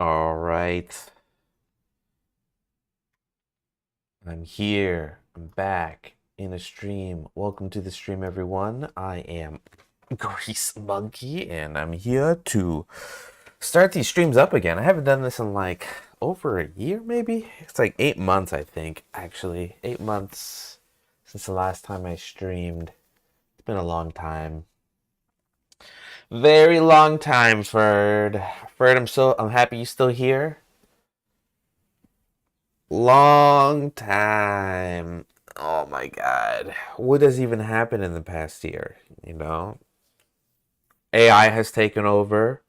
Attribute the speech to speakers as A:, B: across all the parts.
A: All right. I'm here. I'm back in a stream. Welcome to the stream, everyone. I am Grease Monkey, and I'm here to start these streams up again. I haven't done this in like over a year, maybe. It's like 8 months, I think, actually. 8 months since the last time I streamed. It's been a long time. Very long time, Ferd. Ferd, I'm happy you're still here. Long time. Oh my God. What has even happened in the past year? You know, AI has taken over.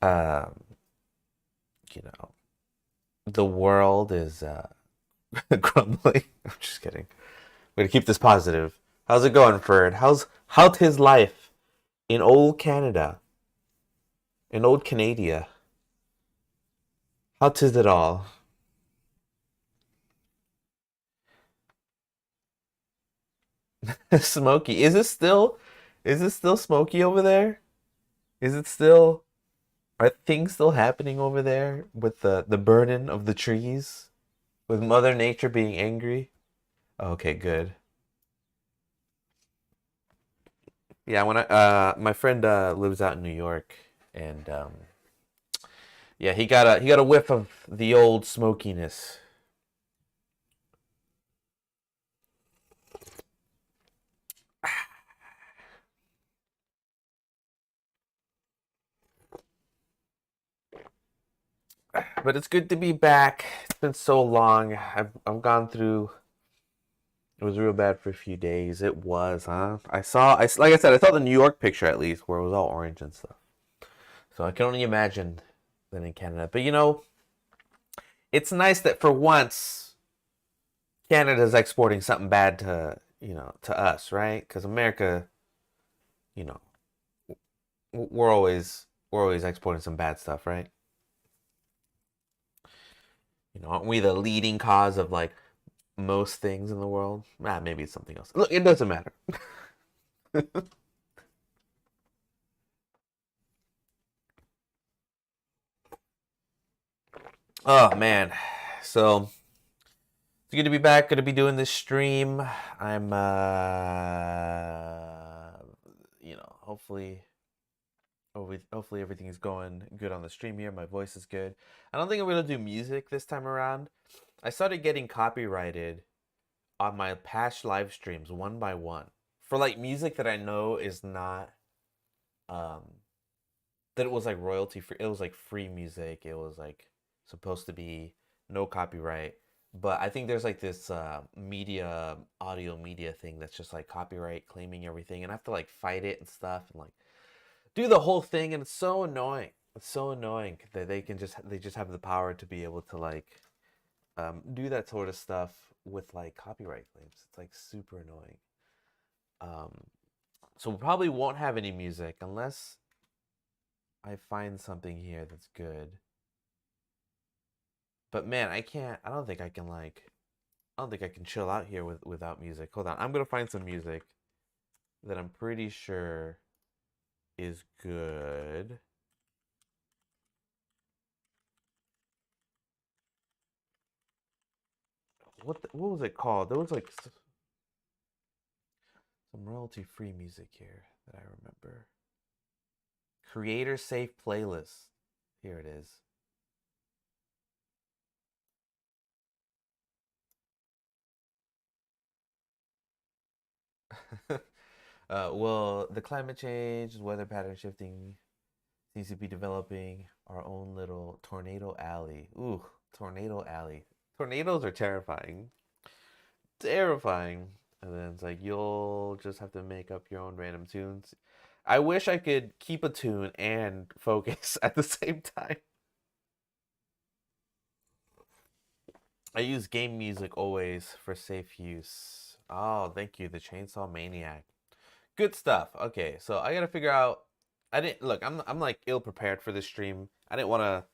A: Um, you know, the world is crumbling. I'm just kidding. We're gonna keep this positive. How's it going, Ferd? How's his life in old Canada, in old Canada? How tis it all? Smoky. Is it still smoky over there? Is it still Are things still happening over there with the burden of the trees? With Mother Nature being angry? Okay, good. Yeah, when I my friend lives out in New York, and yeah, he got a whiff of the old smokiness. But it's good to be back. It's been so long. I've gone through. It was real bad for a few days. It was, huh? Like I said, I saw the New York picture at least, where it was all orange and stuff. So I can only imagine that in Canada. But it's nice that for once Canada's exporting something bad to us, right? Because America, you know, we're always exporting some bad stuff, right? Aren't we the leading cause of like most things in the world? Ah, maybe it's something else. Look, it doesn't matter. Oh man, so it's good to be back. Good to be doing this stream. I'm hopefully hopefully everything is going good on the stream here. My voice is good. I don't think I'm gonna do music this time around. I started getting copyrighted on my past live streams one by one for like music that I know is not um that it was like royalty free. It was like free music. It was like supposed to be no copyright. But I think there's like this audio media thing that's just like copyright claiming everything, and I have to like fight it and stuff, and like do the whole thing, and it's so annoying. It's so annoying that they just have the power to be able to like do that sort of stuff with like copyright claims. It's like super annoying. Um, so we probably won't have any music unless I find something here that's good. But man, I can't. I don't think I can like. I don't think I can chill out here without music. Hold on, I'm gonna find some music that I'm pretty sure is good. What was it called? There was like some royalty free music here that I remember. Creator safe playlist. Here it is. Well, the climate change, weather pattern shifting seems to be developing our own little tornado alley. Ooh, tornado alley. Tornadoes are terrifying. Terrifying. And then it's like you'll just have to make up your own random tunes. I wish I could keep a tune and focus at the same time. I use game music always for safe use. Oh, thank you, the Chainsaw Maniac. Good stuff. Okay, so I gotta figure out. I didn't look. I'm like ill prepared for this stream. I didn't want to.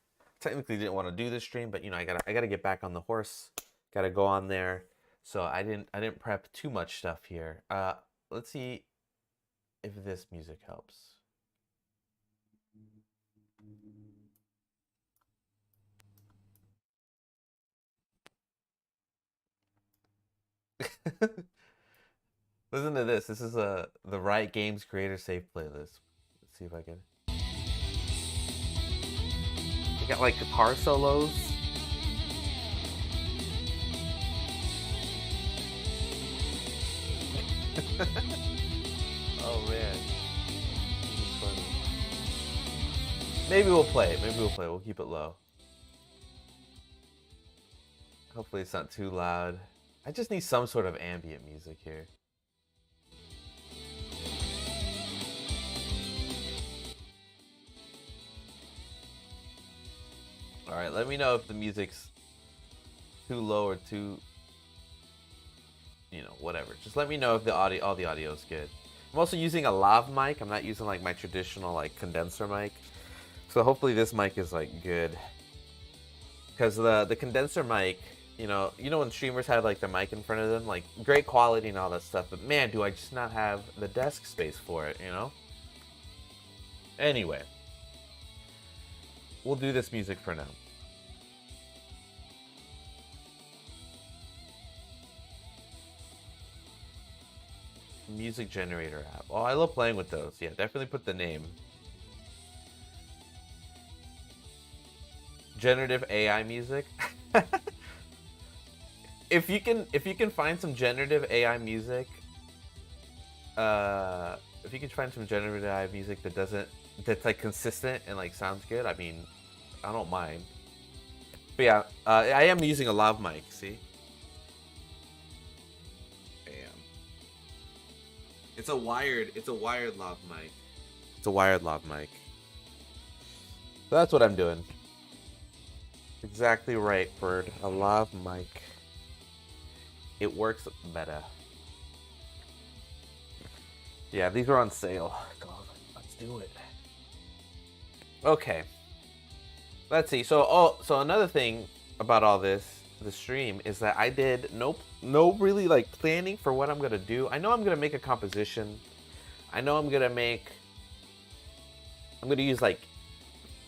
A: Technically, didn't want to do this stream, but I gotta get back on the horse. Gotta go on there. So I didn't prep too much stuff here. Let's see if this music helps. Listen to this. This is the Riot Games Creator Safe playlist. Let's see if I can. You got like guitar solos. Oh man, this is funny. Maybe we'll play it. Maybe we'll play it. We'll keep it low. Hopefully it's not too loud. I just need some sort of ambient music here. Alright, let me know if the music's too low or too, you know, whatever. Just let me know if all the audio is good. I'm also using a lav mic. I'm not using like my traditional like condenser mic. So hopefully this mic is like good. Because the condenser mic, you know when streamers have like the mic in front of them, like great quality and all that stuff, but man, do I just not have the desk space for it, you know? Anyway, we'll do this music for now. Music generator app. Oh, I love playing with those. Yeah, definitely put the name. Generative AI music. If you can find some generative AI music, if you can find some generative AI music that's like consistent and like sounds good, I mean, I don't mind. But yeah, I am using a lav mic. See. It's a wired lav mic. It's a wired lav mic. So that's what I'm doing. Exactly right, Bird. A lav mic. It works better. Yeah, these are on sale. God, let's do it. Okay. Let's see. So another thing about all this, the stream, is that I did no really like planning for what I'm gonna do. I know I'm gonna make a composition. I know I'm gonna use like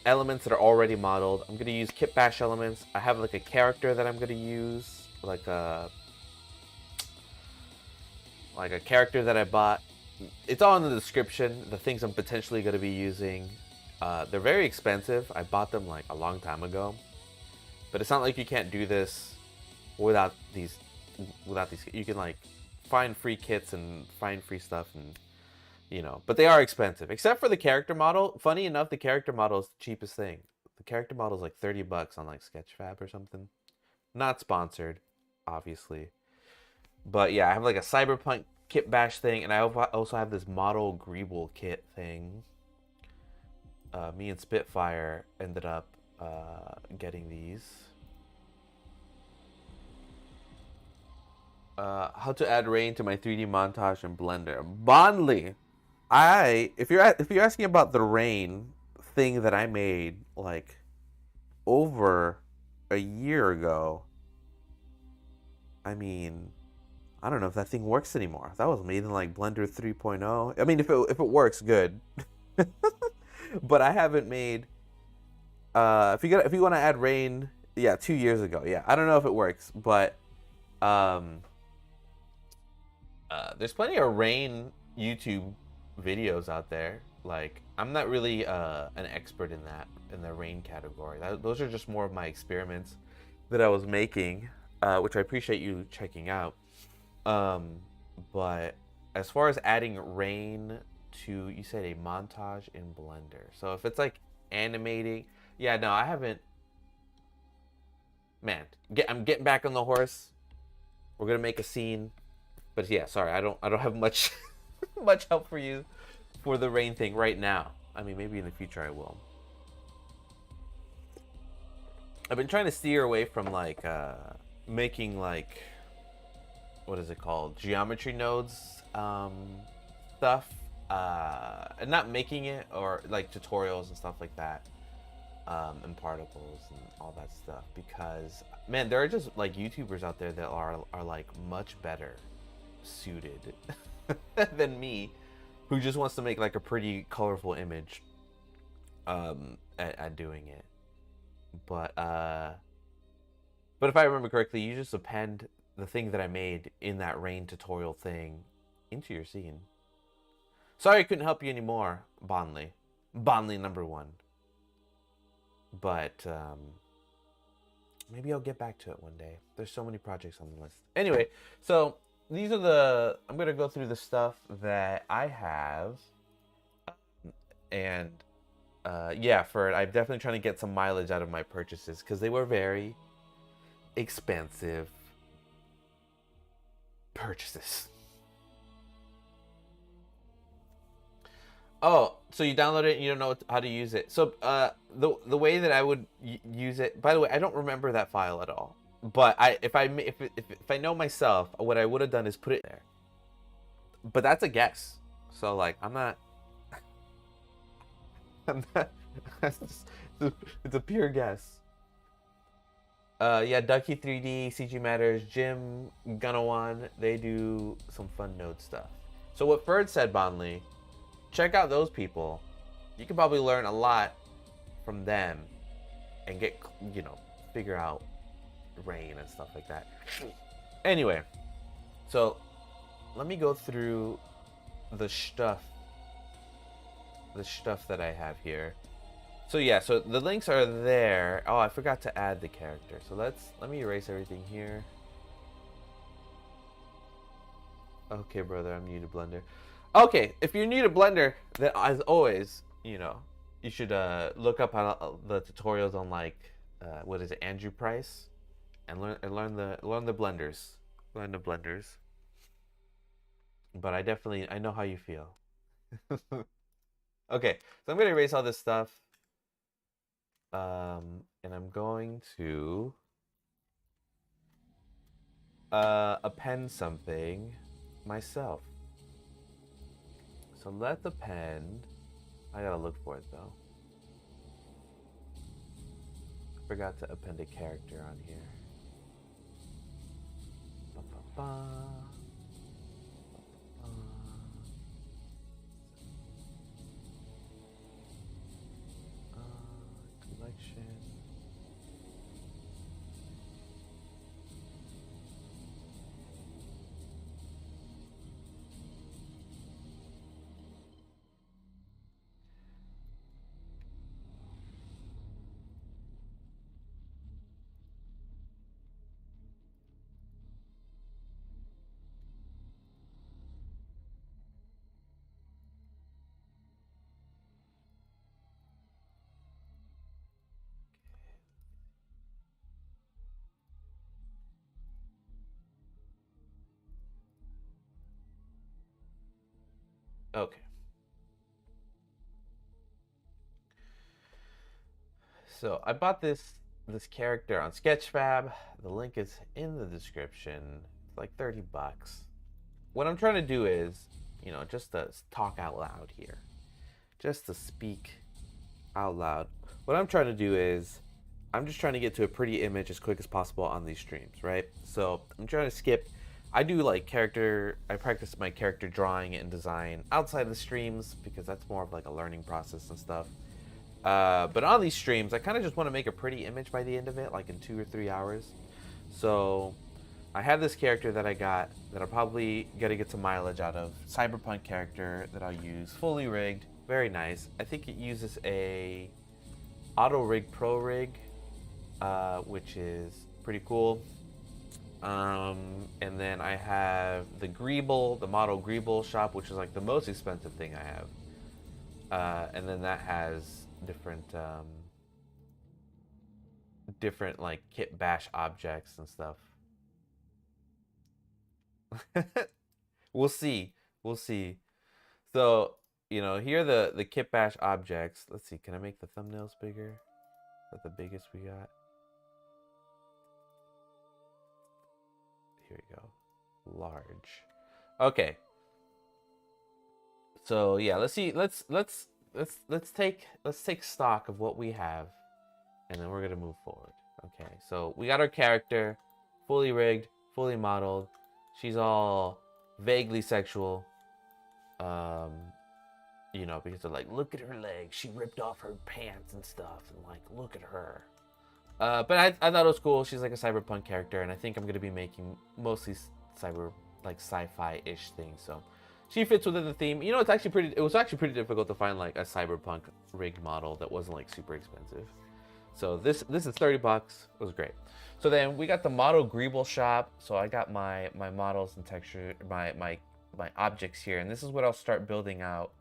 A: elements that are already modeled. I'm gonna use kit bash elements. I have like a character that I'm gonna use, like a character that I bought. It's all in the description. The things I'm potentially gonna be using. They're very expensive. I bought them like a long time ago. But it's not like you can't do this without these. You can like find free kits and find free stuff, and you know. But they are expensive, except for the character model. Funny enough, the character model is the cheapest thing. The character model is like $30 on like Sketchfab or something. Not sponsored, obviously. But yeah, I have like a Cyberpunk kit bash thing, and I also have this Model Greeble kit thing. Me and Spitfire ended up getting these. How to add rain to my 3D montage in Blender. Bondly, if you're asking about the rain thing that I made like over a year ago, I mean, I don't know if that thing works anymore. That was made in like Blender 3.0. I mean, if it works, good. But I haven't made. If you want to add rain, yeah, 2 years ago. Yeah, I don't know if it works, but there's plenty of rain YouTube videos out there. Like, I'm not really an expert in the rain category. Those are just more of my experiments that I was making, which I appreciate you checking out. But as far as adding rain to, you said a montage in Blender. So if it's like animating, yeah, no, I haven't. Man, I'm getting back on the horse. We're gonna make a scene, but yeah, sorry, I don't have much much help for you for the rain thing right now. I mean, maybe in the future I will. I've been trying to steer away from like making like, what is it called, geometry nodes stuff, and not making it, or like tutorials and stuff like that, and particles and all that stuff, because man, there are just like YouTubers out there that are like much better suited than me, who just wants to make like a pretty colorful image at doing it. But if I remember correctly, you just append the thing that I made in that rain tutorial thing into your scene. Sorry I couldn't help you anymore, Bonley. Bonley number one. But maybe I'll get back to it one day. There's so many projects on the list. Anyway, so these are the... I'm going to go through the stuff that I have. And yeah, I'm definitely trying to get some mileage out of my purchases because they were very expensive purchases. Oh, so you download it and you don't know how to use it. So the way that I would use it. By the way, I don't remember that file at all. But if I know myself, what I would have done is put it there. But that's a guess. So like I'm not. It's a pure guess. Yeah, Ducky 3D, CG Matters, Jim, Gunawan, they do some fun node stuff. So what Ferd said, Bonley, check out those people. You can probably learn a lot from them and get, figure out rain and stuff like that. Anyway, so let me go through the stuff that I have here. So yeah, so the links are there. Oh, I forgot to add the character. So let me erase everything here. Okay, brother, I'm new to Blender. Okay, if you're new to Blender, then as always, you should look up how the tutorials on like what is it, Andrew Price, and learn the blenders. Learn the blenders. But I know how you feel. Okay, so I'm gonna erase all this stuff. And I'm going to append something myself. So let's append. I gotta look for it though. I forgot to append a character on here. Ba-ba-ba. Collection. Okay. So I bought this character on Sketchfab. The link is in the description. It's like 30 bucks. What I'm trying to do is, just to talk out loud here. Just to speak out loud. What I'm trying to do is, I'm just trying to get to a pretty image as quick as possible on these streams, right? So I'm trying to skip. I do like I practice my character drawing and design outside the streams because that's more of like a learning process and stuff. But on these streams, I kind of just want to make a pretty image by the end of it, like in 2 or 3 hours. So I have this character that I got that I'll probably gotta get some mileage out of. Cyberpunk character that I'll use, fully rigged, very nice. I think it uses a Auto Rig Pro rig, which is pretty cool. And then I have the Greeble, the model Greeble shop, which is like the most expensive thing I have. And then that has different like kit bash objects and stuff. We'll see. So, here are the kit bash objects. Let's see, can I make the thumbnails bigger? Is that the biggest we got? Here we go. Large. Okay. So yeah, let's see. Let's take stock of what we have, and then we're gonna move forward. Okay. So we got our character, fully rigged, fully modeled. She's all vaguely sexual. Because they're like, look at her legs. She ripped off her pants and stuff, and like, look at her. But I thought it was cool. She's like a cyberpunk character, and I think I'm gonna be making mostly cyber like sci-fi-ish things. So she fits within the theme. You know, it was actually pretty difficult to find like a cyberpunk rig model that wasn't like super expensive. So this is $30. It was great. So then we got the model Greeble shop. So I got my models and texture, my objects here, and this is what I'll start building out.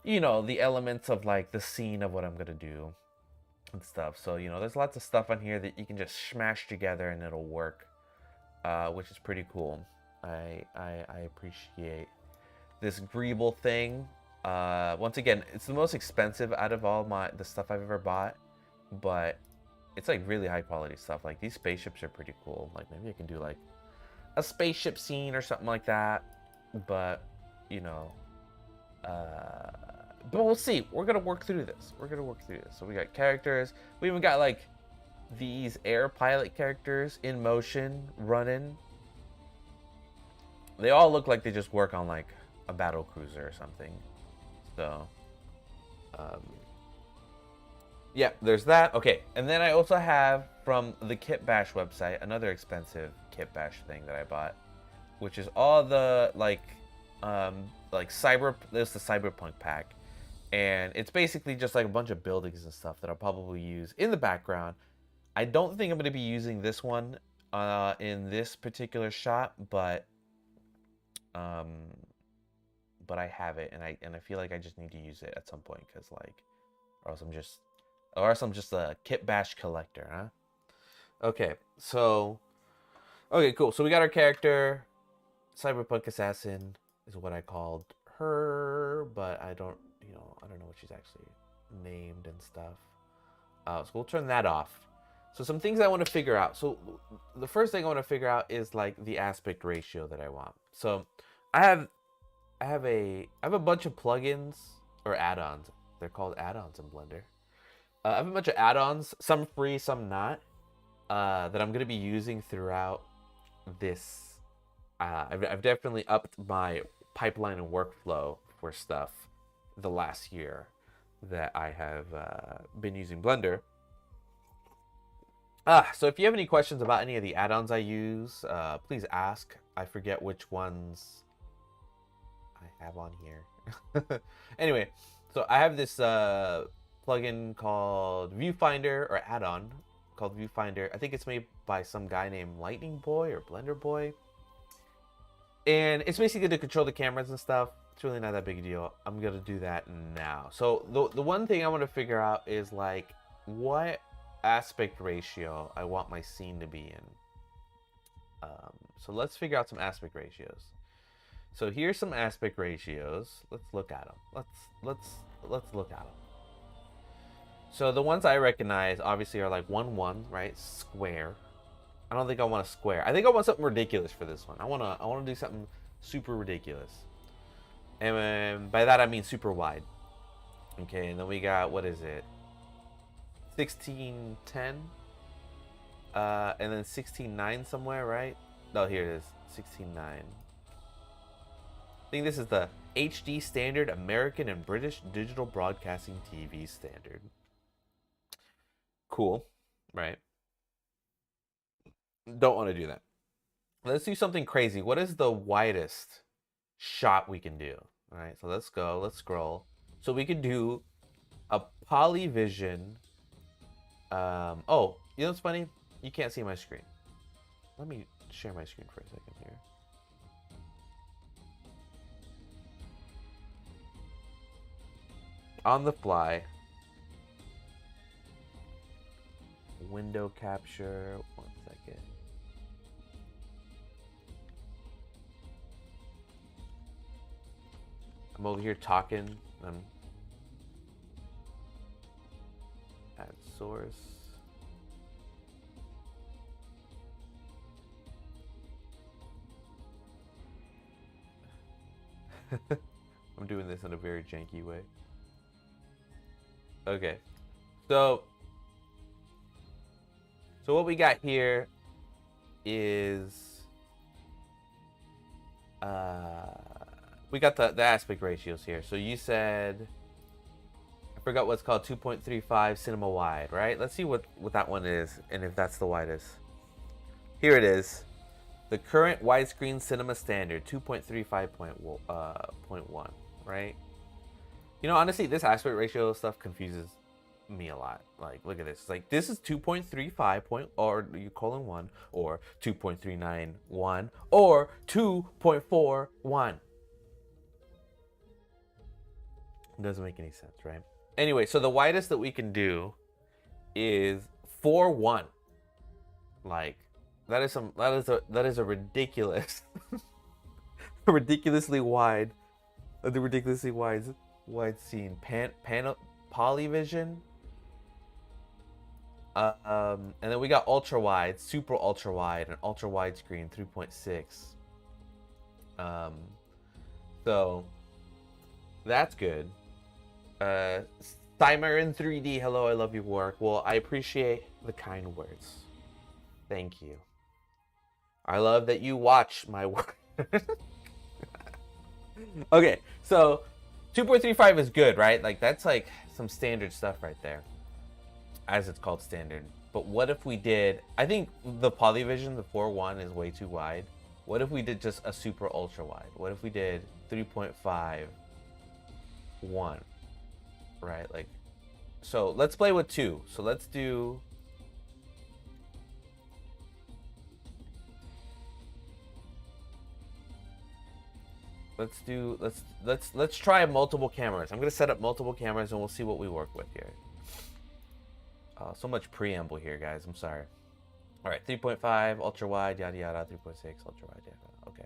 A: You know, the elements of like the scene of what I'm gonna do and stuff. So you know, there's lots of stuff on here that you can just smash together and it'll work, which is pretty cool. I appreciate this Greeble thing. Once again, it's the most expensive out of all the stuff I've ever bought, but it's like really high quality stuff. Like these spaceships are pretty cool. Like maybe I can do like a spaceship scene or something like that. But you know, but we'll see. We're gonna work through this. So we got characters. We even got like these air pilot characters in motion, running. They all look like they just work on like a battle cruiser or something. So, yeah, there's that. Okay, and then I also have from the Kit Bash website another expensive Kit Bash thing that I bought, which is all the like There's the Cyberpunk pack, and it's basically just like a bunch of buildings and stuff that I'll probably use in the background. I don't think I'm going to be using this one in this particular shot, but I have it, and I feel like I just need to use it at some point, because like, or else I'm just a Kit Bash collector, huh? Okay, cool. So we got our character, Cyberpunk Assassin is what I called her, but I don't know what she's actually named and stuff. So we'll turn that off. So some things I want to figure out. So the first thing I want to figure out is like the aspect ratio that I want. So I have a bunch of plugins or add-ons. They're called add-ons in Blender. I have a bunch of add-ons, some free, some not, that I'm gonna be using throughout this. I've definitely upped my pipeline and workflow for stuff the last year that I have been using Blender. So if you have any questions about any of the add-ons I use, please ask. I forget which ones I have on here. Anyway, so I have this plugin called Viewfinder, or add-on called Viewfinder. I think it's made by some guy named Lightning Boy or Blender Boy. And it's basically to control the cameras and stuff. It's really not that big a deal. I'm going to do that now. So the one thing I want to figure out is like what aspect ratio I want my scene to be in. So let's figure out some aspect ratios. So here's some aspect ratios. Let's look at them. Let's look at them. So the ones I recognize obviously are like 1:1, right? Square. I don't think I want a square. I think I want something ridiculous for this one. I want to do something super ridiculous. And by that I mean super wide. Okay, and then we got, what is it? 16:10. And then 16:9 somewhere, right? No, here it is. 16:9. I think this is the HD standard American and British digital broadcasting TV standard. Cool, right? Don't want to do that. Let's do something crazy. What is the widest shot we can do? All right, so let's go. Let's scroll. So we could do a polyvision. Oh, you know what's funny? You can't see my screen. Let me share my screen for a second here. On the fly. Window capture. 1 second. I'm over here talking. Add source. I'm doing this in a very janky way. Okay. So what we got here is we got the aspect ratios here. So you said, I Forgot what's called 2.35 cinema wide, right? Let's see what that one is and if that's the widest. Here it is. The current widescreen cinema standard, 2.35.1, right? You know, honestly, this aspect ratio stuff confuses me a lot. Like, look at this. It's like, this is 2.35 or you colon 1 or 2.391 or 2.41. It doesn't make any sense, right? Anyway, so the widest that we can do is 4:1. Like, that is a ridiculous ridiculously wide scene. Polyvision. And then we got ultra wide, super ultra wide, and ultra wide screen 3.6. So that's good. Timer in 3D. Hello, I love your work. Well, I appreciate the kind words. Thank you. I love that you watch my work. Okay, so 2.35 is good, right? Like, that's like some standard stuff right there, as it's called standard. But what if we did, I think the Polyvision, the 4:1 is way too wide. What if we did just a super ultra wide? What if we did 3.51, right? Like, so let's play with 2. So let's do, let's try multiple cameras. I'm gonna set up multiple cameras and we'll see what we work with here. So much preamble here, guys. I'm sorry. All right, 3.5 ultra wide, yada yada. 3.6 ultra wide, yada. Okay.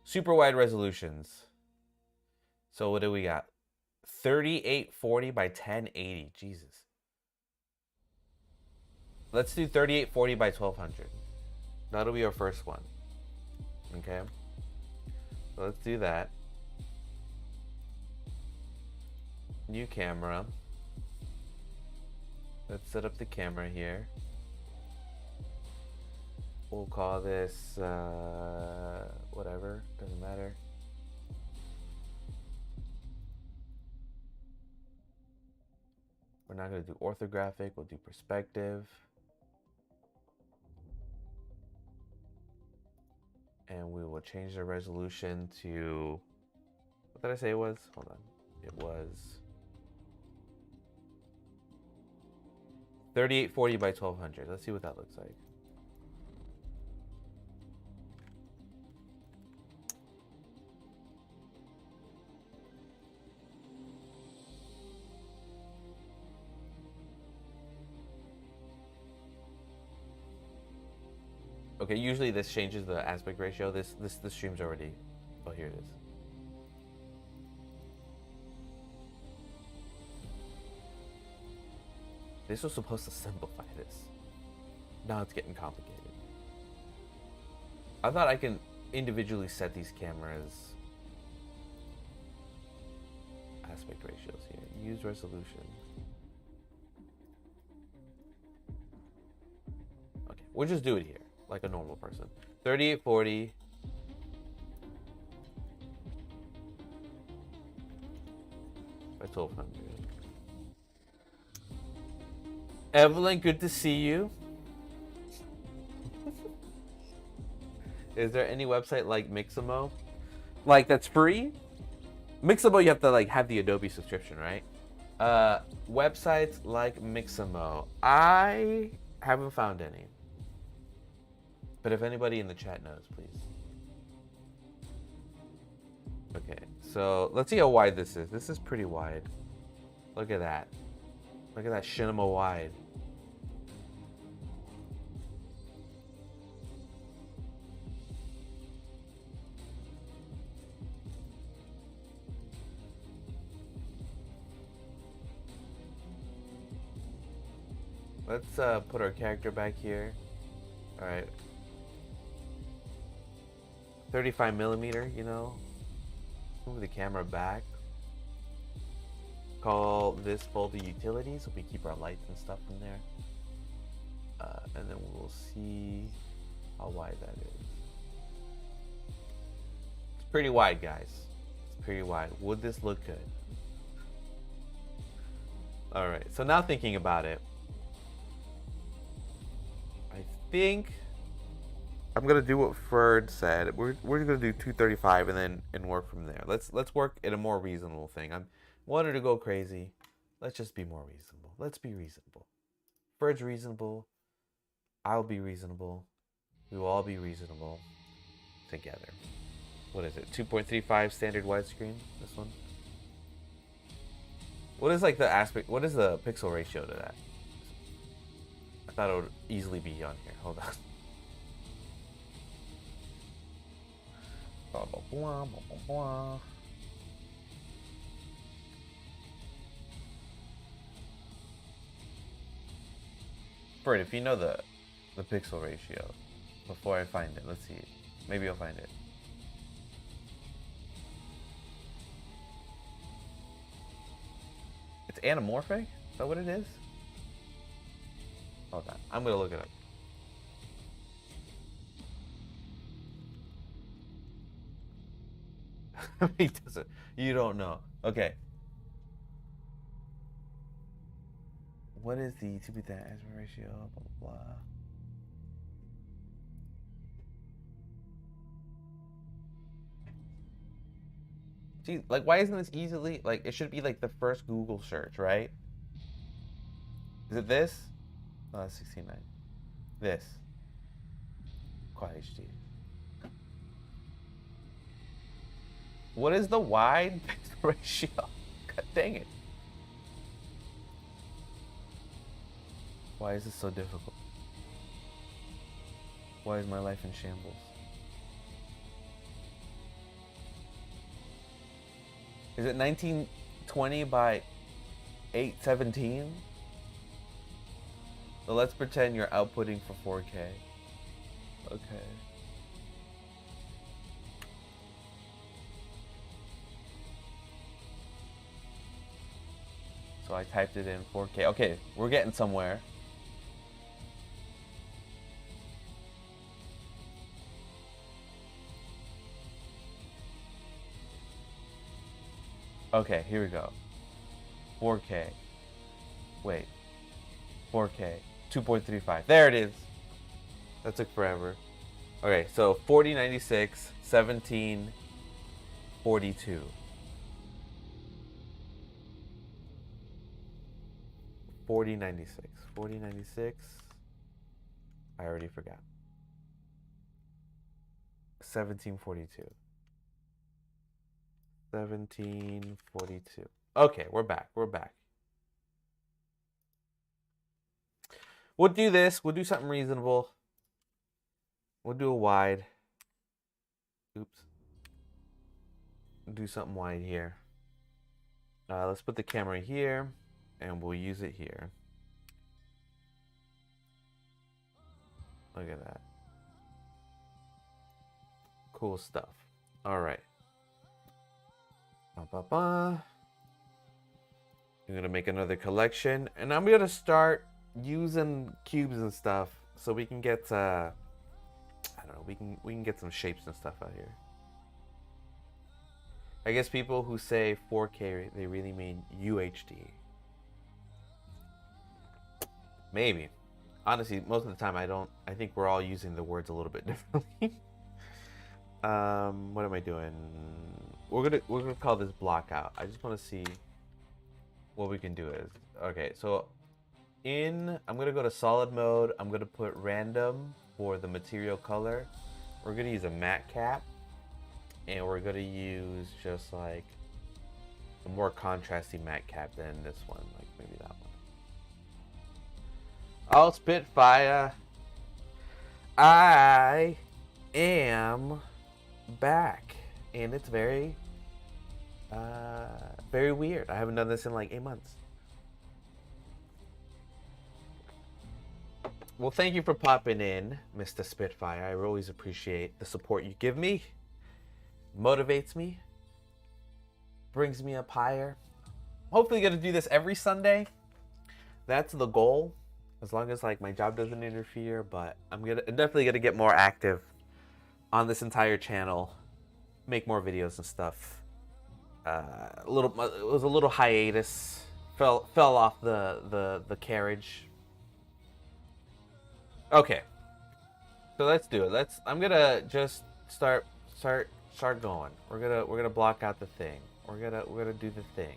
A: Super wide resolutions. So what do we got? 3840 by 1080. Jesus. Let's do 3840 by 1200. That'll be our first one. Okay. So let's do that. New camera. Let's set up the camera here. We'll call this whatever, doesn't matter. We're not going to do orthographic, we'll do perspective. And we will change the resolution to, what did I say it was? Hold on. It was 3840 by 1200. Let's see what that looks like. Okay, usually this changes the aspect ratio. This stream's already, oh, here it is. This was supposed to simplify this. Now it's getting complicated. I thought I can individually set these cameras aspect ratios here. Use resolution. Okay, we'll just do it here like a normal person. 3840 by 1200. Evelyn, good to see you. Is there any website like Mixamo? Like, that's free? Mixamo, you have to like have the Adobe subscription, right? Websites like Mixamo. I haven't found any. But if anybody in the chat knows, please. Okay, so let's see how wide this is. This is pretty wide. Look at that. Look at that cinema wide. Let's put our character back here. All right. 35 millimeter, you know. Move the camera back. Call this folder utilities, so we keep our lights and stuff in there. And then we'll see how wide that is. It's pretty wide, guys. It's pretty wide. Would this look good? All right. So now thinking about it, I think I'm gonna do what Ferd said. We're gonna do 235 and work from there. Let's work at a more reasonable thing. I'm wanted to go crazy. Let's just be more reasonable. Let's be reasonable. Ferd's reasonable. I'll be reasonable. We will all be reasonable together. What is it? 2.35 standard widescreen. This one. What is like the aspect? What is the pixel ratio to that? I thought it would easily be on here. Hold on. Blah, blah, blah, blah, blah, blah. Bert, if you know the pixel ratio, before I find it, let's see. Maybe I'll find it. It's anamorphic? Is that what it is? Hold on. I'm gonna look it up. He doesn't. You don't know. Okay. What is the 2-bit aspect ratio? Blah blah blah. Gee, like, why isn't this easily like? It should be like the first Google search, right? Is it this? Oh, that's 69. This. Quad HD. What is the wide pixel ratio? God dang it. Why is this so difficult? Why is my life in shambles? Is it 1920 by 817? So let's pretend you're outputting for 4K. Okay. So I typed it in 4K. Okay, we're getting somewhere. Okay, here we go. 4K. Wait. 4K. 2.35. There it is. That took forever. Okay, so 4096, 1742. 4096. 4096. I already forgot. 1742. 1742. Okay, we're back. We're back. We'll do this. We'll do something reasonable. We'll do a wide. Oops. Do something wide here. Let's put the camera here, and we'll use it here. Look at that. Cool stuff. All right. I'm gonna make another collection, and I'm gonna start using cubes and stuff so we can get I don't know, we can get some shapes and stuff out here. I guess people who say 4K, they really mean UHD. Maybe. Honestly, most of the time I think we're all using the words a little bit differently. What am I doing? We're gonna call this block out. I just want to see what we can do is. Okay, so I'm gonna go to solid mode. I'm gonna put random for the material color. We're gonna use a matte cap, and we're gonna use just like a more contrasty matte cap than this one, like maybe that one. Oh, Spitfire, I am back, and it's very very weird. I haven't done this in like 8 months. Well, thank you for popping in, Mr. Spitfire. I always appreciate the support you give me. Motivates me, brings me up higher. Hopefully gonna do this every Sunday. That's the goal, as long as like my job doesn't interfere. But I'm definitely gonna get more active on this entire channel, make more videos and stuff. It was a little hiatus Fell off the carriage. Okay, so let's do it. I'm gonna just start going. We're gonna block out the thing. We're gonna do the thing.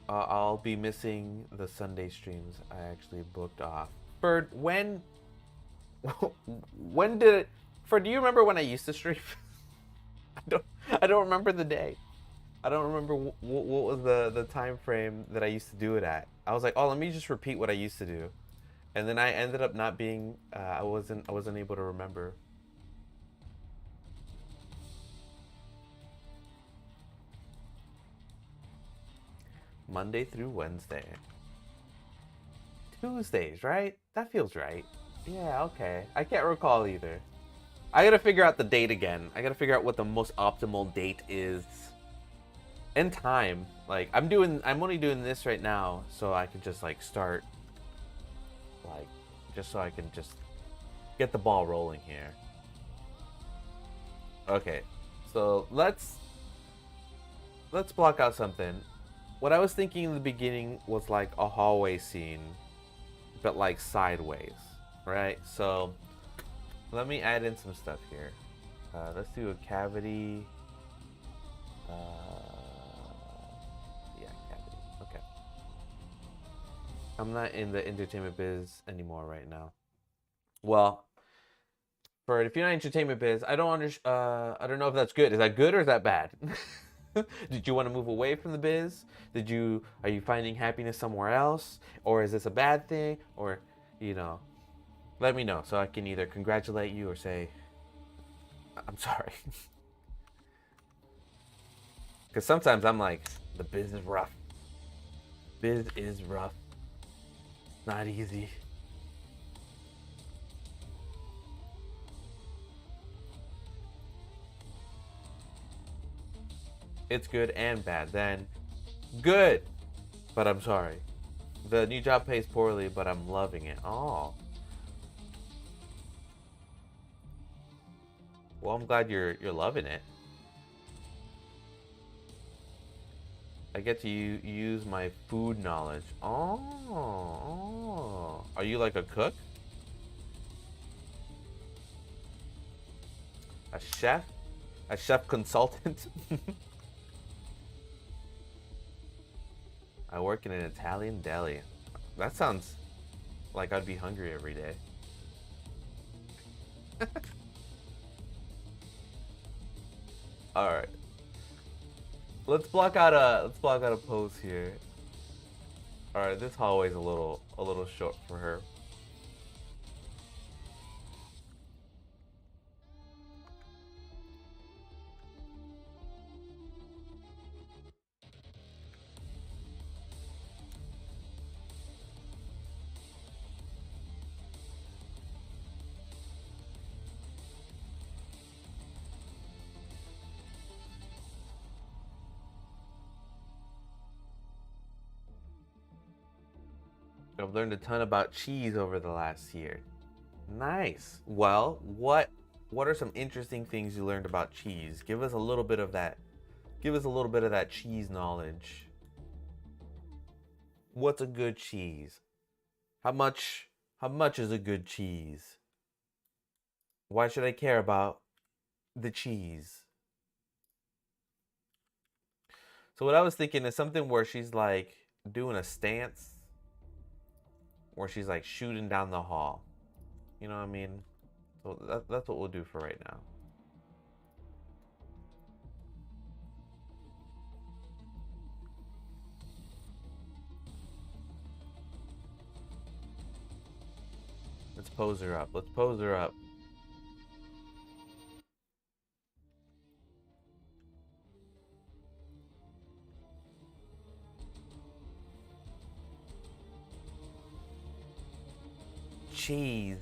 A: I'll be missing the Sunday streams I actually booked off. Bird, when did it? For do you remember when I used to stream? I don't I don't remember the day. I don't remember what was the time frame that I used to do it at. I was like, oh, let me just repeat what I used to do, and then I ended up not being. I wasn't able to remember. Monday through Wednesday. Tuesdays, right? That feels right. Yeah, okay. I can't recall either. I gotta figure out the date again. I gotta figure out what the most optimal date is. And time. Like I'm only doing this right now so I can just like start like just so I can just get the ball rolling here. Okay. So let's block out something. What I was thinking in the beginning was like a hallway scene, but like sideways, right? So let me add in some stuff here. Let's do a cavity. Uh, yeah, cavity. Okay. I'm not in the entertainment biz anymore right now. Well, for if you're not entertainment biz, I don't know if that's good. Is that good or is that bad? Did you want to move away from the biz? Are you finding happiness somewhere else? Or is this a bad thing? Or, you know, let me know so I can either congratulate you or say, I'm sorry. Because sometimes I'm like, the biz is rough. Biz is rough. Not easy. It's good and bad. Then, good, but I'm sorry. The new job pays poorly, but I'm loving it. Oh. Well, I'm glad you're loving it. I get to use my food knowledge. Oh. Are you like a cook? A chef? A chef consultant? I work in an Italian deli. That sounds like I'd be hungry every day. All right. Let's block out a pose here. All right, this hallway's a little short for her. I've learned a ton about cheese over the last year. Nice. Well, what are some interesting things you learned about cheese? Give us a little bit of that. Give us a little bit of that cheese knowledge. What's a good cheese? How much is a good cheese? Why should I care about the cheese? So what I was thinking is something where she's like doing a stance where she's like shooting down the hall. You know what I mean? So that's what we'll do for right now. Let's pose her up. Let's pose her up. Cheese.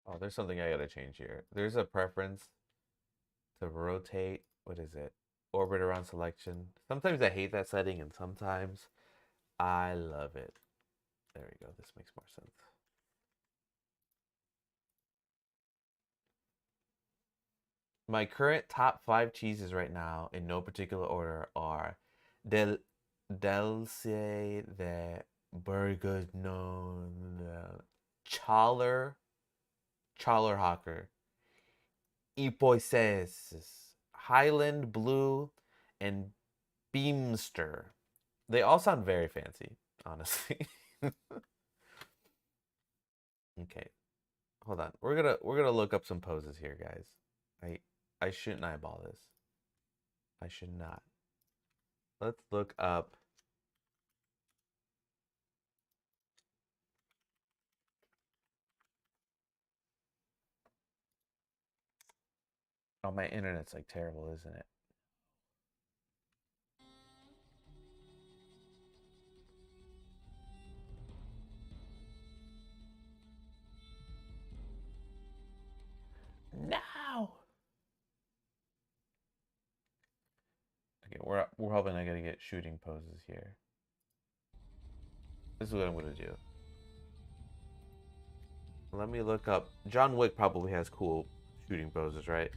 A: Oh, there's something I gotta change here. There's a preference to rotate. What is it? Orbit around selection. Sometimes I hate that setting, and sometimes I love it. There we go. This makes more sense. My current top 5 cheeses right now, in no particular order, are Del Dulce de Burgoyne, Challer, Hawker, Epoises, Highland Blue, and Beamster. They all sound very fancy, honestly. Okay, hold on. We're gonna look up some poses here, guys. I shouldn't eyeball this. I should not. Let's look up. Oh, my internet's like terrible, isn't it? No. Okay, we're hoping I gotta get shooting poses here. This is what I'm gonna do. Let me look up. John Wick probably has cool shooting poses, right?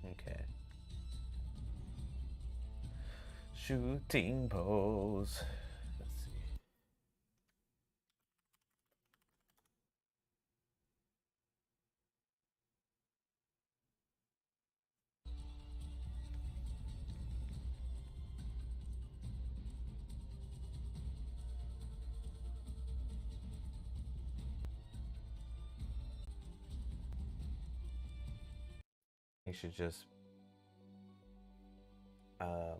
A: Okay. Shooting pose. Let's see. You should just um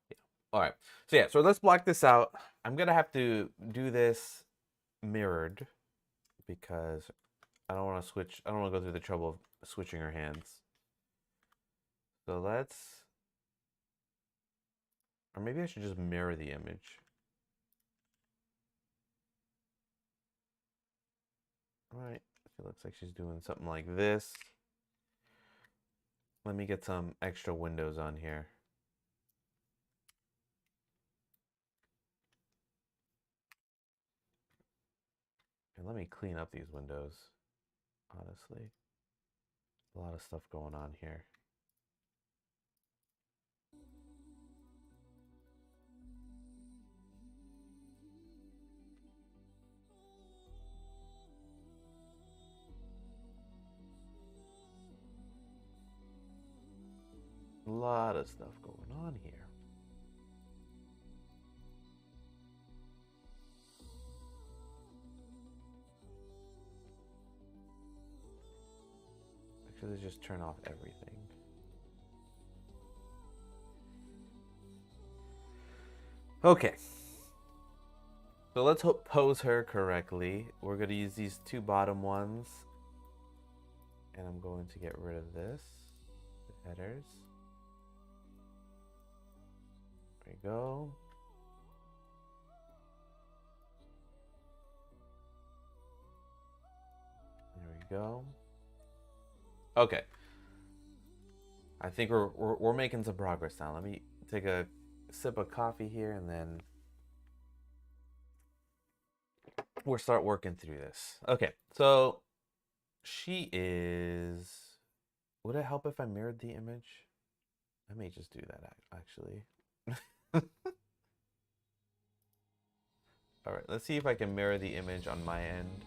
A: yeah. All right. So yeah, so let's block this out. I'm gonna have to do this mirrored because I don't want to switch. I don't want to go through the trouble of switching her hands. So let's, or maybe I should just mirror the image. All right. It looks like she's doing something like this. Let me get some extra windows on here. And let me clean up these windows, honestly. A lot of stuff going on here. A lot of stuff going on here. Actually, let's just turn off everything. Okay. So let's pose her correctly. We're going to use these two bottom ones. And I'm going to get rid of this. The headers. There we go. There we go. Okay. I think we're making some progress now. Let me take a sip of coffee here and then we'll start working through this. Okay, so she is. Would it help if I mirrored the image? I may just do that actually. All right, let's see if I can mirror the image on my end.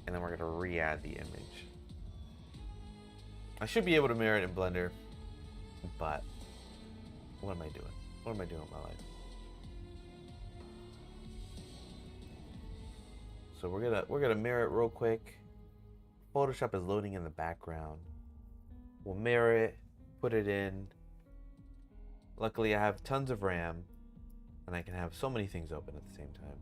A: And then we're gonna re-add the image. I should be able to mirror it in Blender, but what am I doing? What am I doing with my life? So we're gonna mirror it real quick. Photoshop is loading in the background. We'll mirror it, put it in. Luckily I have tons of RAM and I can have so many things open at the same time.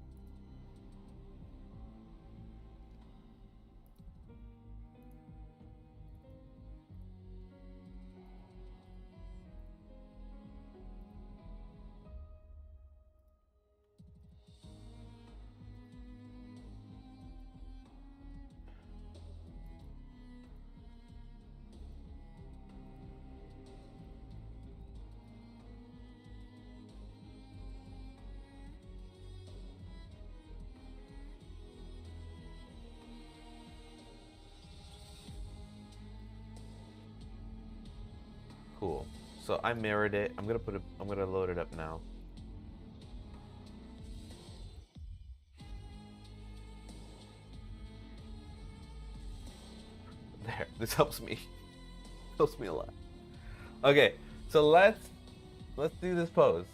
A: Cool. So I mirrored it. I'm gonna load it up now. There. This helps me. Helps me a lot. Okay, so let's do this pose.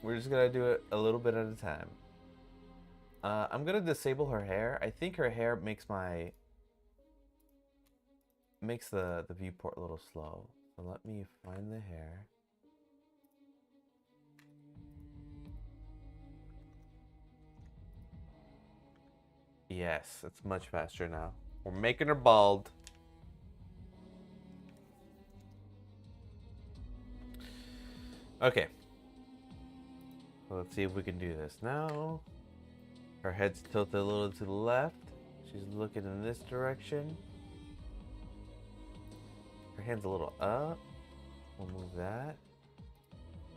A: We're just gonna do it a little bit at a time. I'm gonna disable her hair. I think her hair makes the viewport a little slow. So let me find the hair. Yes, it's much faster now. We're making her bald. Okay. So let's see if we can do this now. Her head's tilted a little to the left. She's looking in this direction. Her hand's a little up. We'll move that.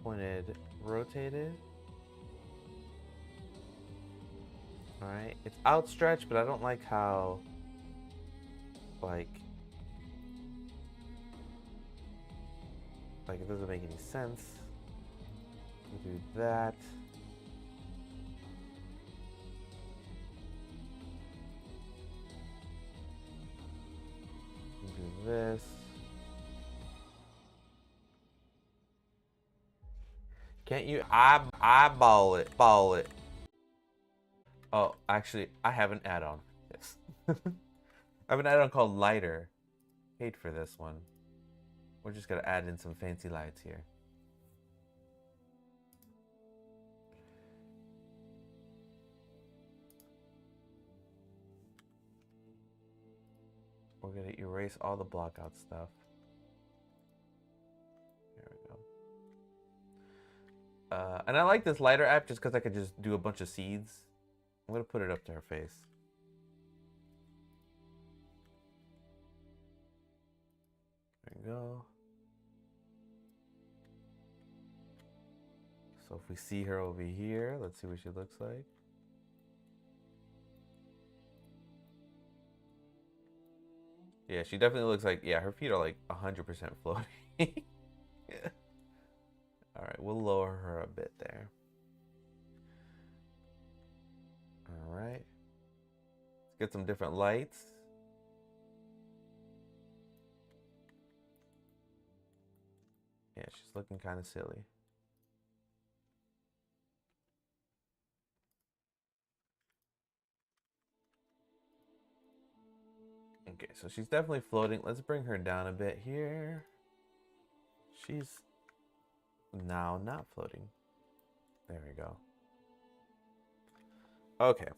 A: Pointed, rotated. Alright, it's outstretched, but I don't like how, like it doesn't make any sense. We'll do that. We'll do this. Can't you eyeball it, ball it? Oh, actually, I have an add-on for this. I have an add-on called Lighter. Paid for this one. We're just gonna add in some fancy lights here. We're gonna erase all the blockout stuff. There we go. And I like this Lighter app just because I could just do a bunch of seeds. I'm gonna put it up to her face. There we go. So if we see her over here, let's see what she looks like. Yeah, she definitely looks like, yeah, her feet are like 100% floating. Yeah. All right, we'll lower her a bit there. All right. Let's get some different lights. Yeah, she's looking kind of silly. Okay, so she's definitely floating. Let's bring her down a bit here. She's now not floating. There we go. Okay.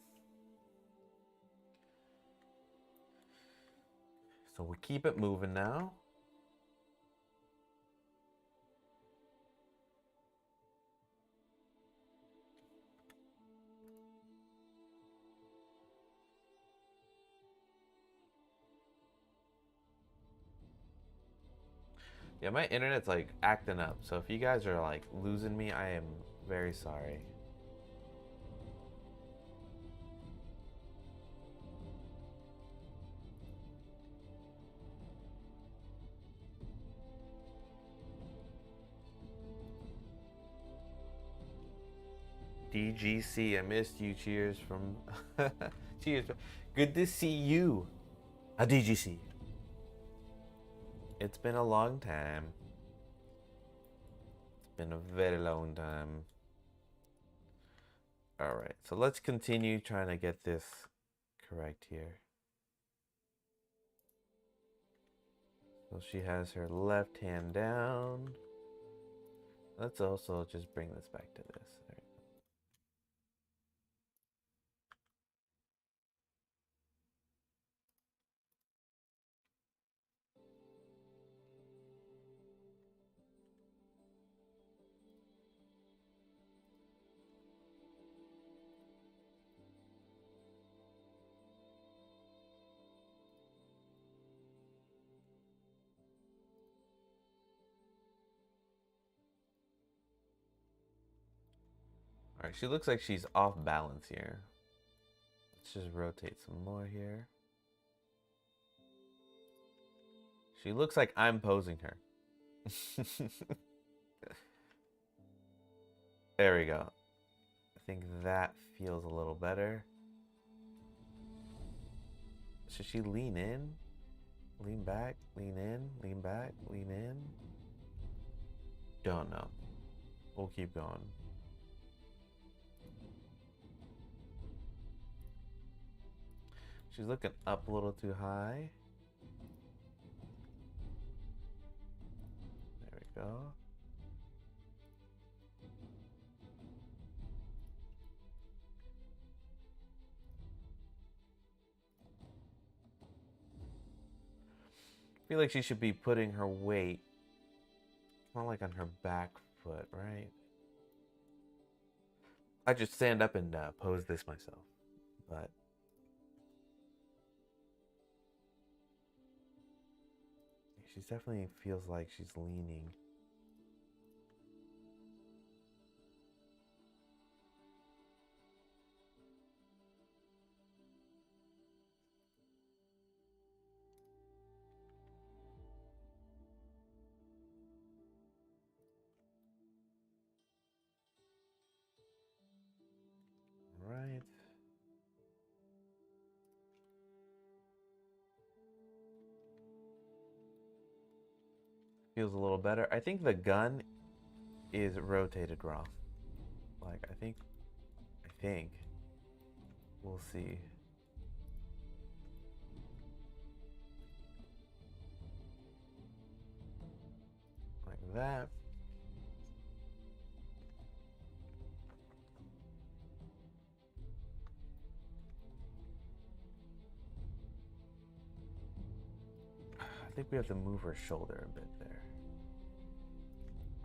A: So we keep it moving now. Yeah, my internet's like acting up. So if you guys are like losing me, I am very sorry. DGC, I missed you. Cheers from cheers. Good to see you. A DGC. It's been a long time. It's been a very long time. All right, so let's continue trying to get this correct here. So she has her left hand down. Let's also just bring this back to this. There. All right, she looks like she's off balance here. Let's just rotate some more here. She looks like I'm posing her. There we go. I think that feels a little better. Should she lean in? Lean back? Lean in? Lean back? Lean in? Don't know. We'll keep going. She's looking up a little too high. There we go. I feel like she should be putting her weight more like on her back foot, right? I just stand up and pose this myself, but she definitely feels like she's leaning. Right. Feels a little better. I think the gun is rotated wrong. Like, I think. We'll see. Like that. I think we have to move her shoulder a bit there.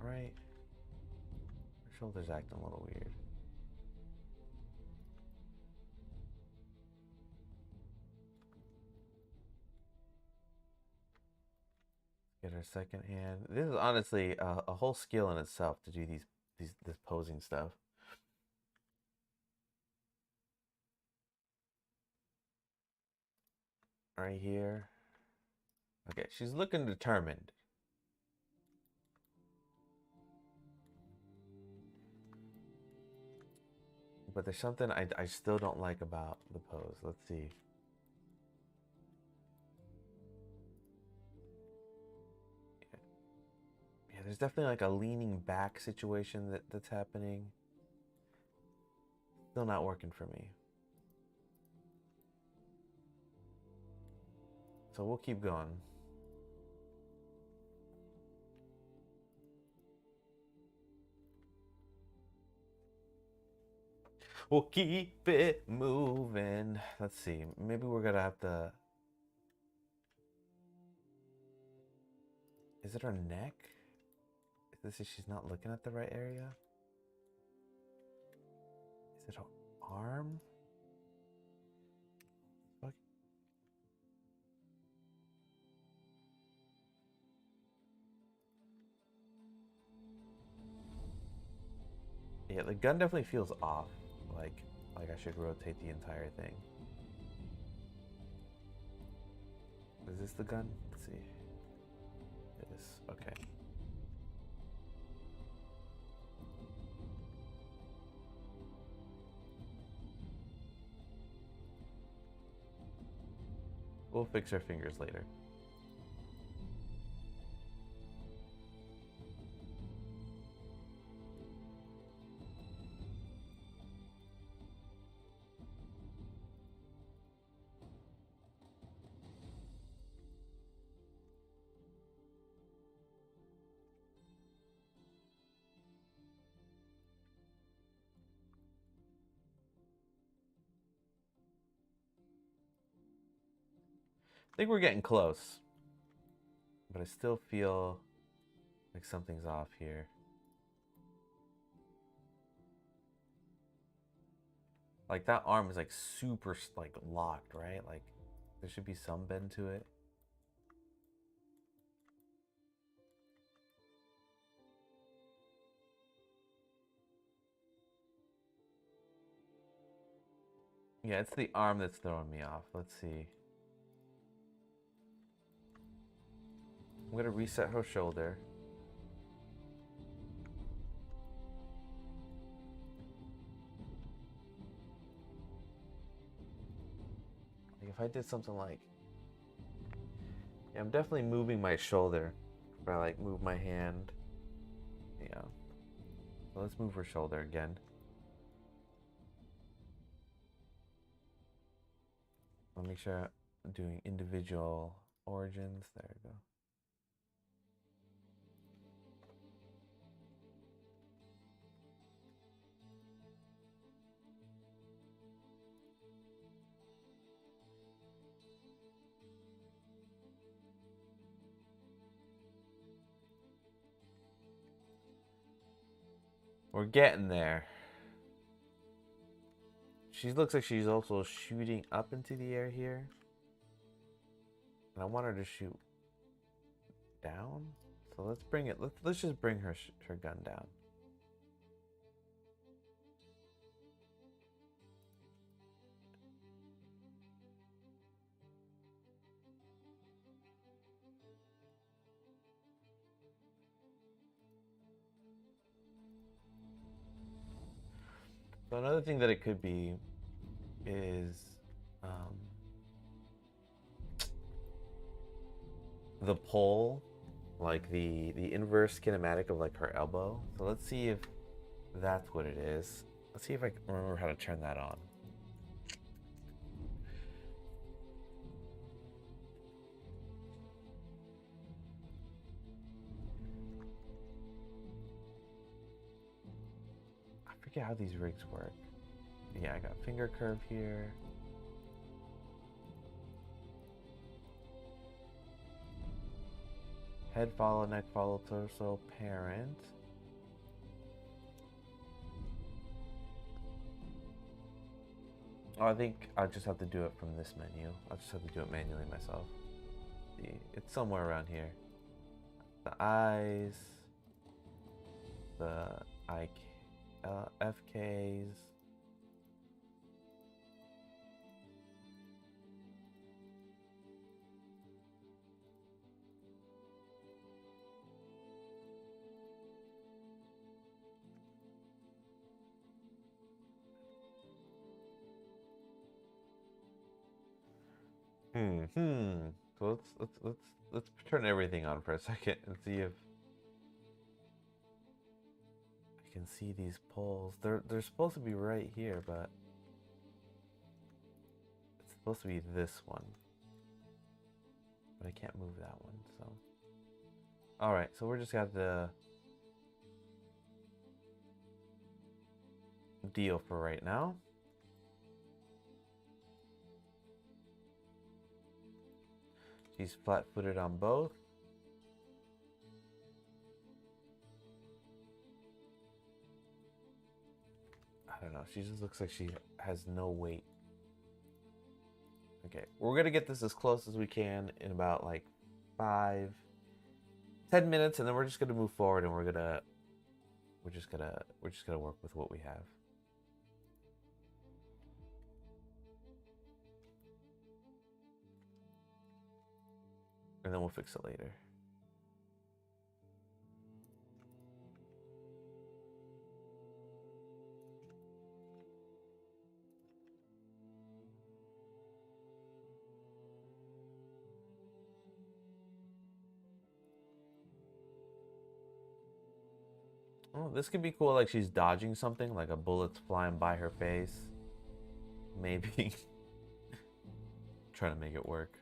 A: Right? Her shoulder's acting a little weird. Get her second hand. This is honestly a whole skill in itself to do this posing stuff. Right here. Okay, she's looking determined. But there's something I still don't like about the pose. Let's see. Yeah, there's definitely like a leaning back situation that's happening. Still not working for me. So we'll keep going. We'll keep it moving. Let's see. Maybe we're gonna have to. Is it her neck? Is she's not looking at the right area? Is it her arm? Fuck. Yeah, the gun definitely feels off. Like I should rotate the entire thing. Is this the gun? Let's see. It is. Okay. We'll fix her fingers later. think we're getting close. But I still feel like something's off here. Like that arm is like super like locked, right? Like there should be some bend to it. Yeah, it's the arm that's throwing me off. Let's see. I'm gonna reset her shoulder. Like if I did something like, yeah, I'm definitely moving my shoulder. If I like move my hand, yeah. So let's move her shoulder again. I'll make sure I'm doing individual origins. There we go. We're getting there. She looks like she's also shooting up into the air here. And I want her to shoot down. So let's bring it. Let's just bring her gun down. So another thing that it could be is the pull, like the inverse kinematic of like her elbow. So let's see if that's what it is. Let's see if I can remember how to turn that on. I forget how these rigs work. Yeah, I got finger curve here. Head follow, neck follow, torso, parent. Oh, I think I'll just have to do it from this menu. I'll just have to do it manually myself. See, it's somewhere around here. The eyes, the FKs. So let's turn everything on for a second and see if I can see these poles. They're supposed to be right here, but it's supposed to be this one. But I can't move that one, so. Alright, so we're just got the deal for right now. She's flat-footed on both. I don't know. She just looks like she has no weight. Okay, we're gonna get this as close as we can in about like 5-10 minutes, and then we're just gonna move forward, and we're just gonna work with what we have. And then we'll fix it later. Oh, this could be cool, like she's dodging something, like a bullet's flying by her face. Maybe. Trying to make it work.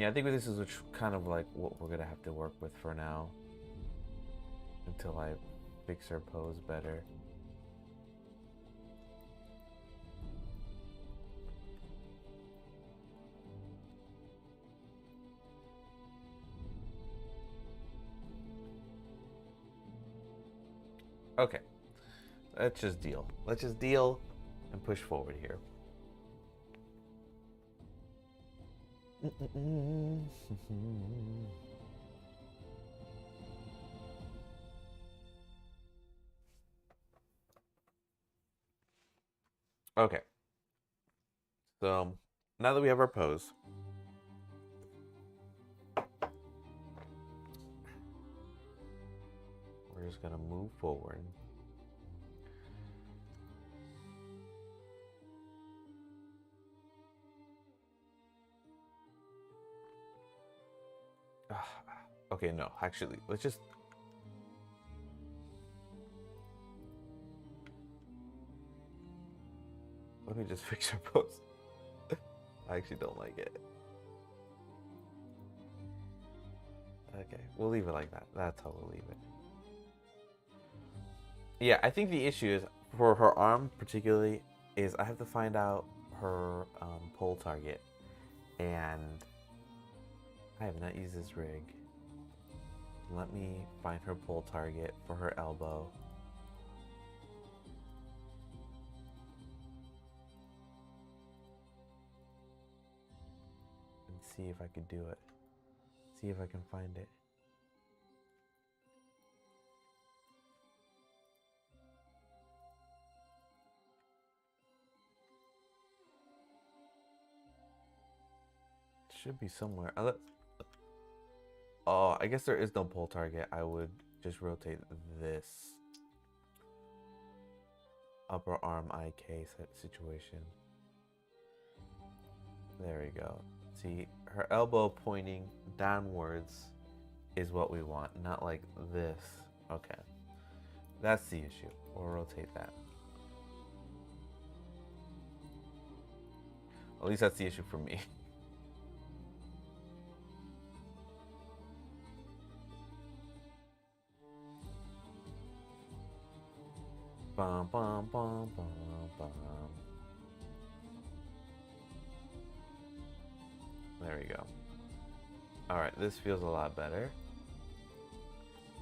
A: Yeah, I think this is kind of like what we're gonna have to work with for now. Until I fix her pose better. Okay. Let's just deal. Let's just deal and push forward here. Okay. So now that we have our pose, we're just gonna move forward. Okay, no, actually, let's just. Let me just fix her pose. I actually don't like it. Okay, we'll leave it like that. That's how we'll leave it. Yeah, I think the issue is for her arm particularly is I have to find out her pole target, and I have not used this rig. Let me find her pole target for her elbow. And see if I could do it. See if I can find it. It should be somewhere. Oh, I guess there is no pole target. I would just rotate this upper arm IK situation. There we go. See, her elbow pointing downwards is what we want, not like this. Okay. That's the issue. We'll rotate that. At least that's the issue for me. Bum, bum, bum, bum, bum. There we go. Alright, this feels a lot better.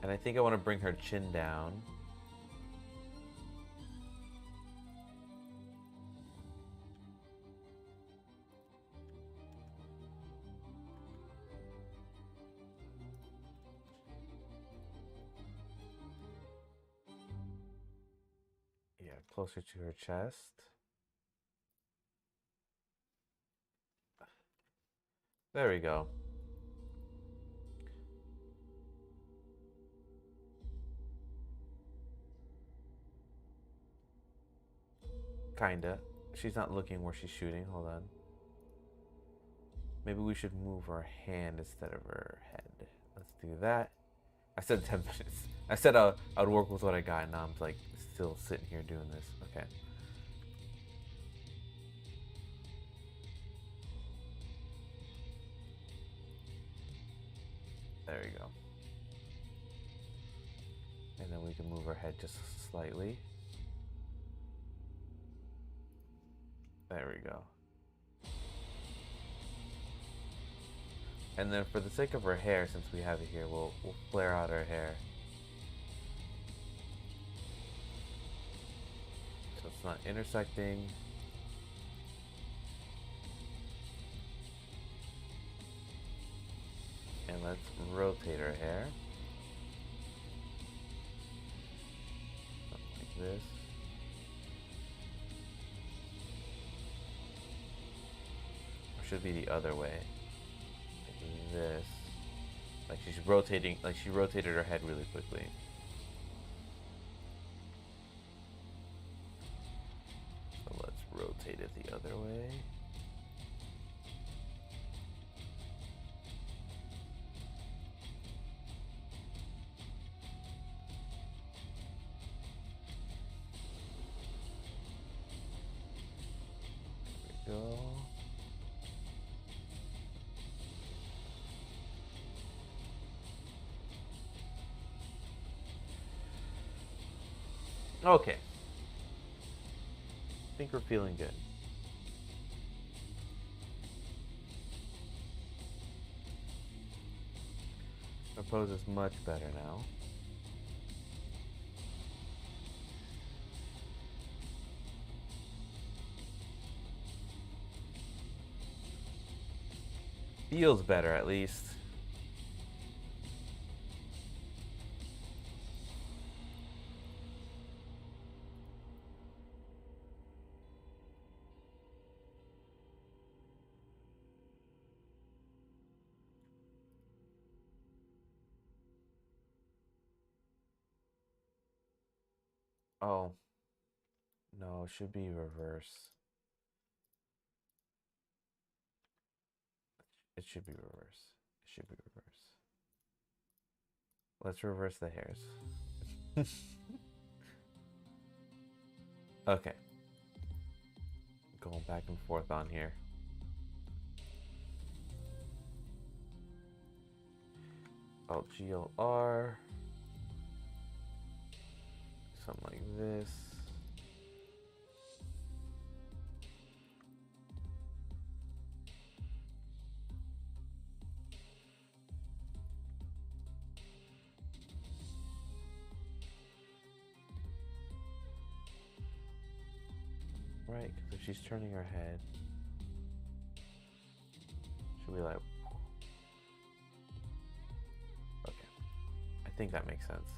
A: And I think I want to bring her chin down. Yeah, closer to her chest. There we go. Kinda. She's not looking where she's shooting. Hold on. Maybe we should move her hand instead of her head. Let's do that. I said 10 minutes. I said I'd work with what I got, and now I'm like still sitting here doing this. Okay. There we go. And then we can move our head just slightly. There we go. And then for the sake of her hair, since we have it here, we'll flare out her hair. So it's not intersecting. And let's rotate her hair. Something like this. Or should be the other way. Like this. Like she's rotating, like she rotated her head really quickly. So let's rotate it the other way. Go. Okay. I think we're feeling good. Our pose is much better now. Feels better, at least. Oh. No, it should be reverse. It should be reverse. It should be reverse. Let's reverse the hairs. Okay. Going back and forth on here. Alt-G-L-R. Something like this. Right, because if she's turning her head, she'll be like... Okay. I think that makes sense.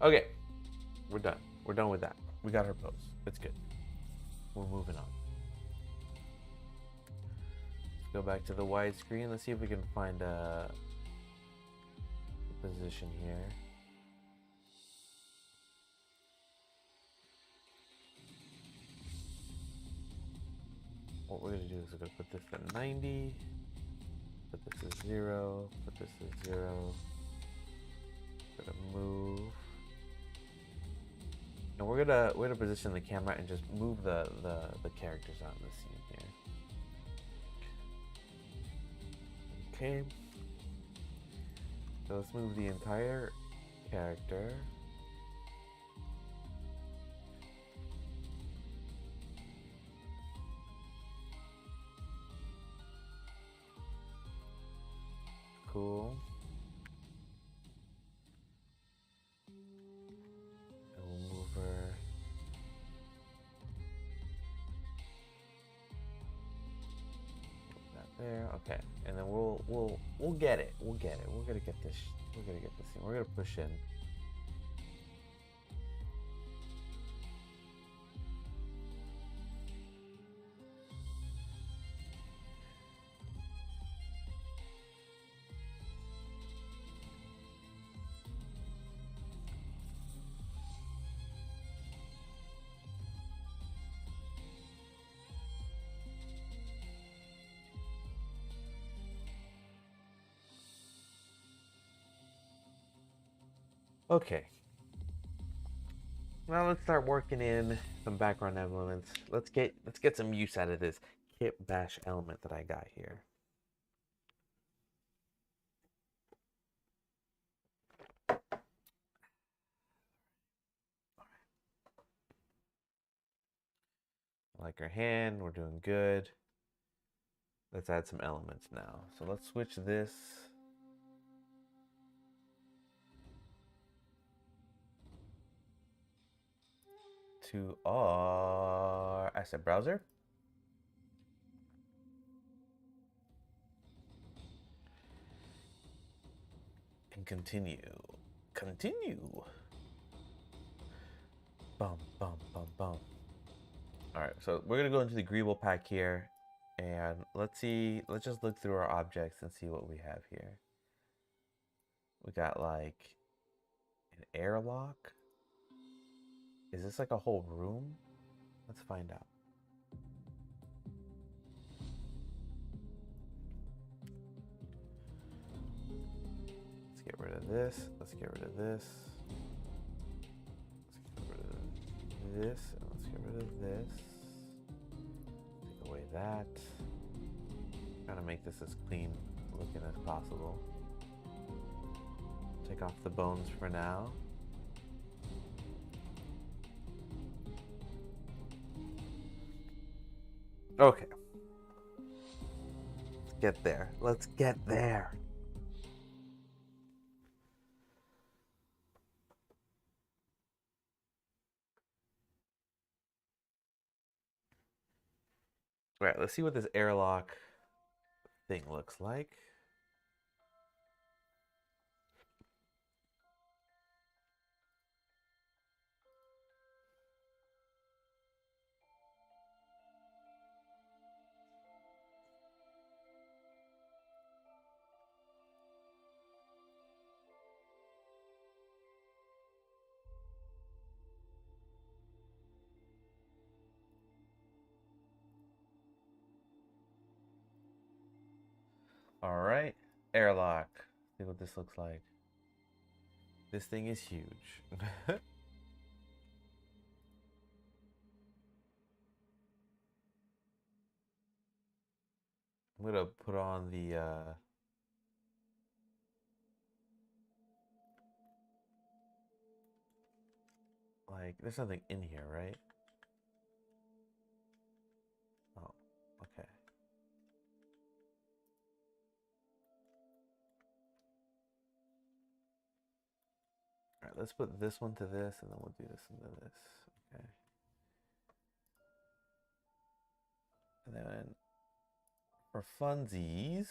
A: Okay. We're done. We're done with that. We got her pose. It's good. We're moving on. Let's go back to the widescreen. Let's see if we can find a position here. What we're going to do is we're going to put this at 90, put this at 0, put this at 0, going to move, and we're gonna position the camera and just move the characters out in the scene here. Okay, so let's move the entire character. Cool. And we'll move her. Move that there. Okay. And then we'll get it. We'll get it. We're gonna get this. We're gonna get this thing. We're gonna push in. Okay. Now let's start working in some background elements. Let's get some use out of this kit bash element that I got here. I like her hand, we're doing good. Let's add some elements now. So let's switch this to our asset browser. And continue. Bum, bum, bum, bum. All right, so we're gonna go into the Greeble pack here, and let's just look through our objects and see what we have here. We got like an airlock. Is this like a whole room? Let's find out. Let's get rid of this. Let's get rid of this. Let's get rid of this. And let's get rid of this. Take away that. Kind to make this as clean looking as possible. Take off the bones for now. Okay. Let's get there. Let's get there. All right, let's see what this airlock thing looks like. All right, airlock. See what this looks like. This thing is huge. I'm gonna put on the like, there's nothing in here, right? Oh, okay. All right, let's put this one to this, and then we'll do this into this. Okay. And then for funsies,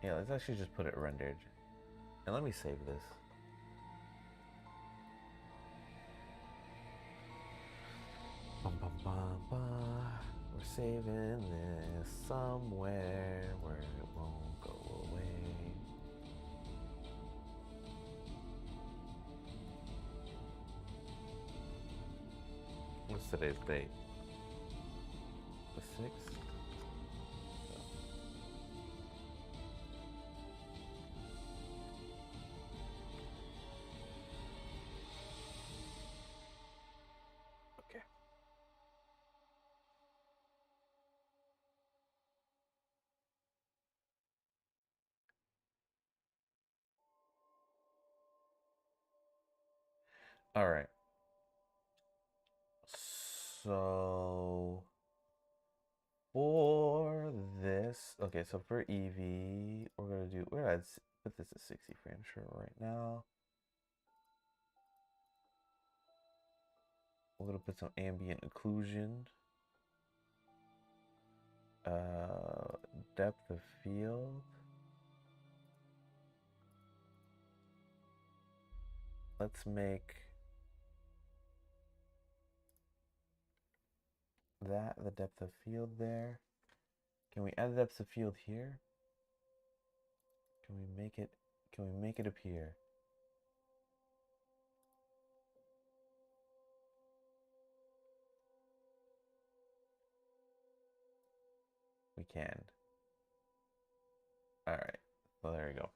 A: yeah, let's actually just put it rendered. And let me save this. Bum, bum, bum, bum. We're saving this somewhere where it won't go away. What's today's date? The 6th? Okay. All right. So for this, okay, so for EV, we're gonna do, we're gonna put this at 60 frames for right now. We're gonna put some ambient occlusion. Depth of field. Let's make that the depth of field there. Can we add the depth of field here? Can we make it appear? We can. All right. Well, there we go.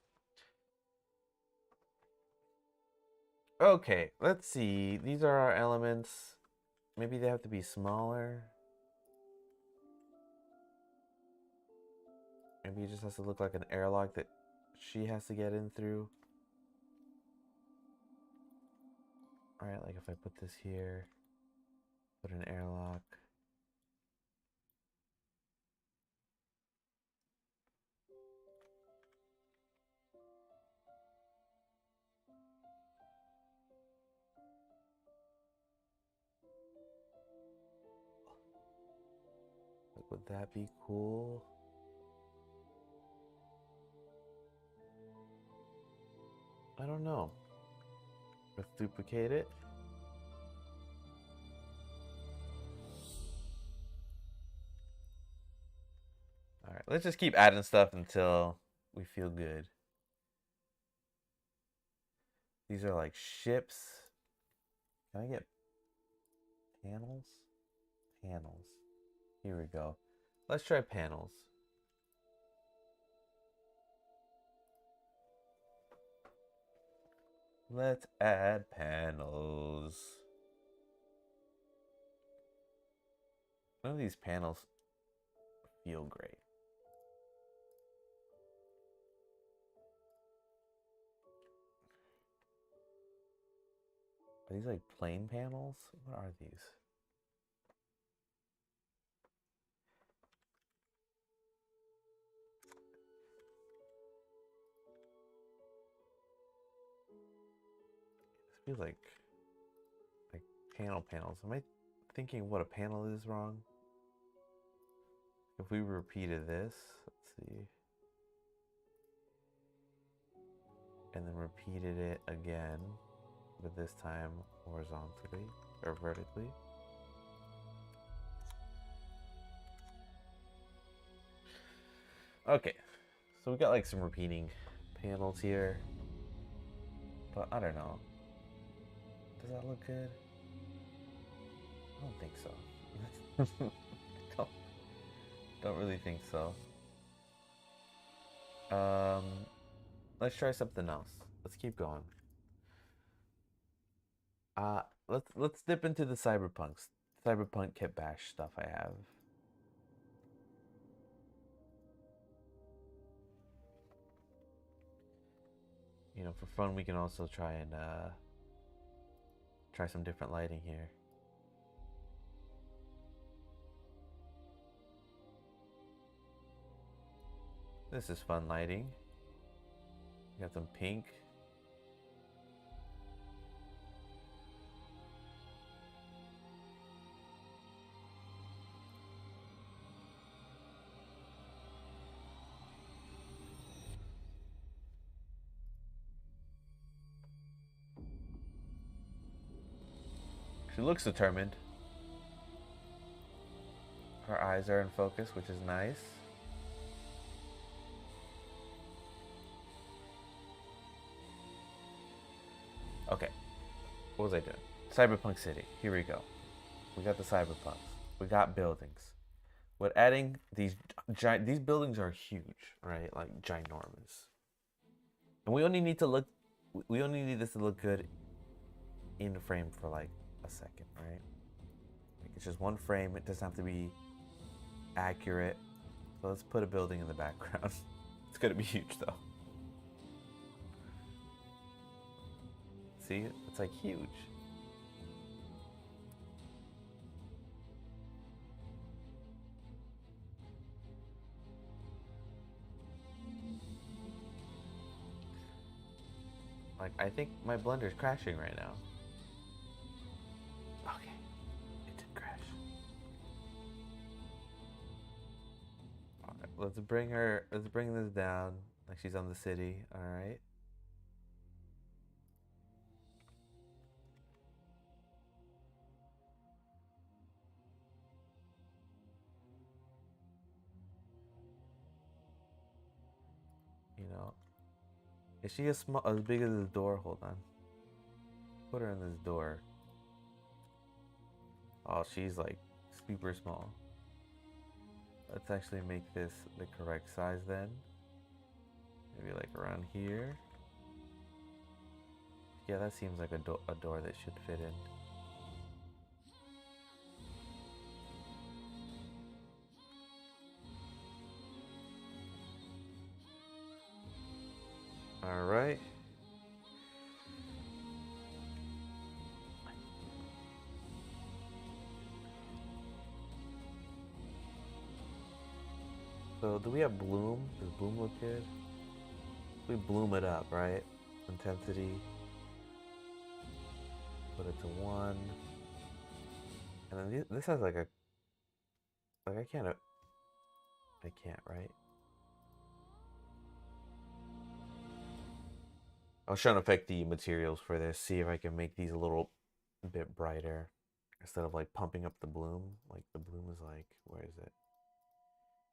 A: Okay, let's see. These are our elements. Maybe they have to be smaller. Maybe it just has to look like an airlock that she has to get in through. All right, like if I put this here, put an airlock. Would that be cool? I don't know. Let's duplicate it. All right, let's just keep adding stuff until we feel good. These are like ships. Can I get panels? Panels. Here we go. Let's try panels. Let's add panels. None of these panels feel great. Are these like plain panels? What are these? This feels like panels. Am I thinking what a panel is wrong? If we repeated this, let's see. And then repeated it again, but this time horizontally or vertically. Okay, so we got like some repeating panels here, but I don't know. Does that look good? I don't think so. don't really think so. Let's try something else. Let's keep going. Let's dip into the Cyberpunk Kit Bash stuff I have. You know, for fun, we can also try and try some different lighting here. This is fun lighting. We got some pink. She looks determined. Her eyes are in focus, which is nice. Okay, what was I doing? Cyberpunk City, here we go. We got the cyberpunks. We got buildings. With adding these buildings are huge, right? Like ginormous. And we only need this to look good in frame for like a second, right? Like it's just one frame. It doesn't have to be accurate. So let's put a building in the background. It's gonna be huge though. See, it's like huge. Like, I think my blender's crashing right now. Okay, it did crash. Alright, let's bring this down like she's on the city, alright? You know, is she as big as this door? Hold on. Put her in this door. Oh, she's like super small. Let's actually make this the correct size then. Maybe like around here. Yeah, that seems like a door that should fit in. All right. So do we have bloom? Does bloom look good? We bloom it up, right? Intensity. Put it to 1. And then this has like a... Like I can't, right? I was trying to affect the materials for this. See if I can make these a little bit brighter. Instead of like pumping up the bloom. Like the bloom is like... Where is it?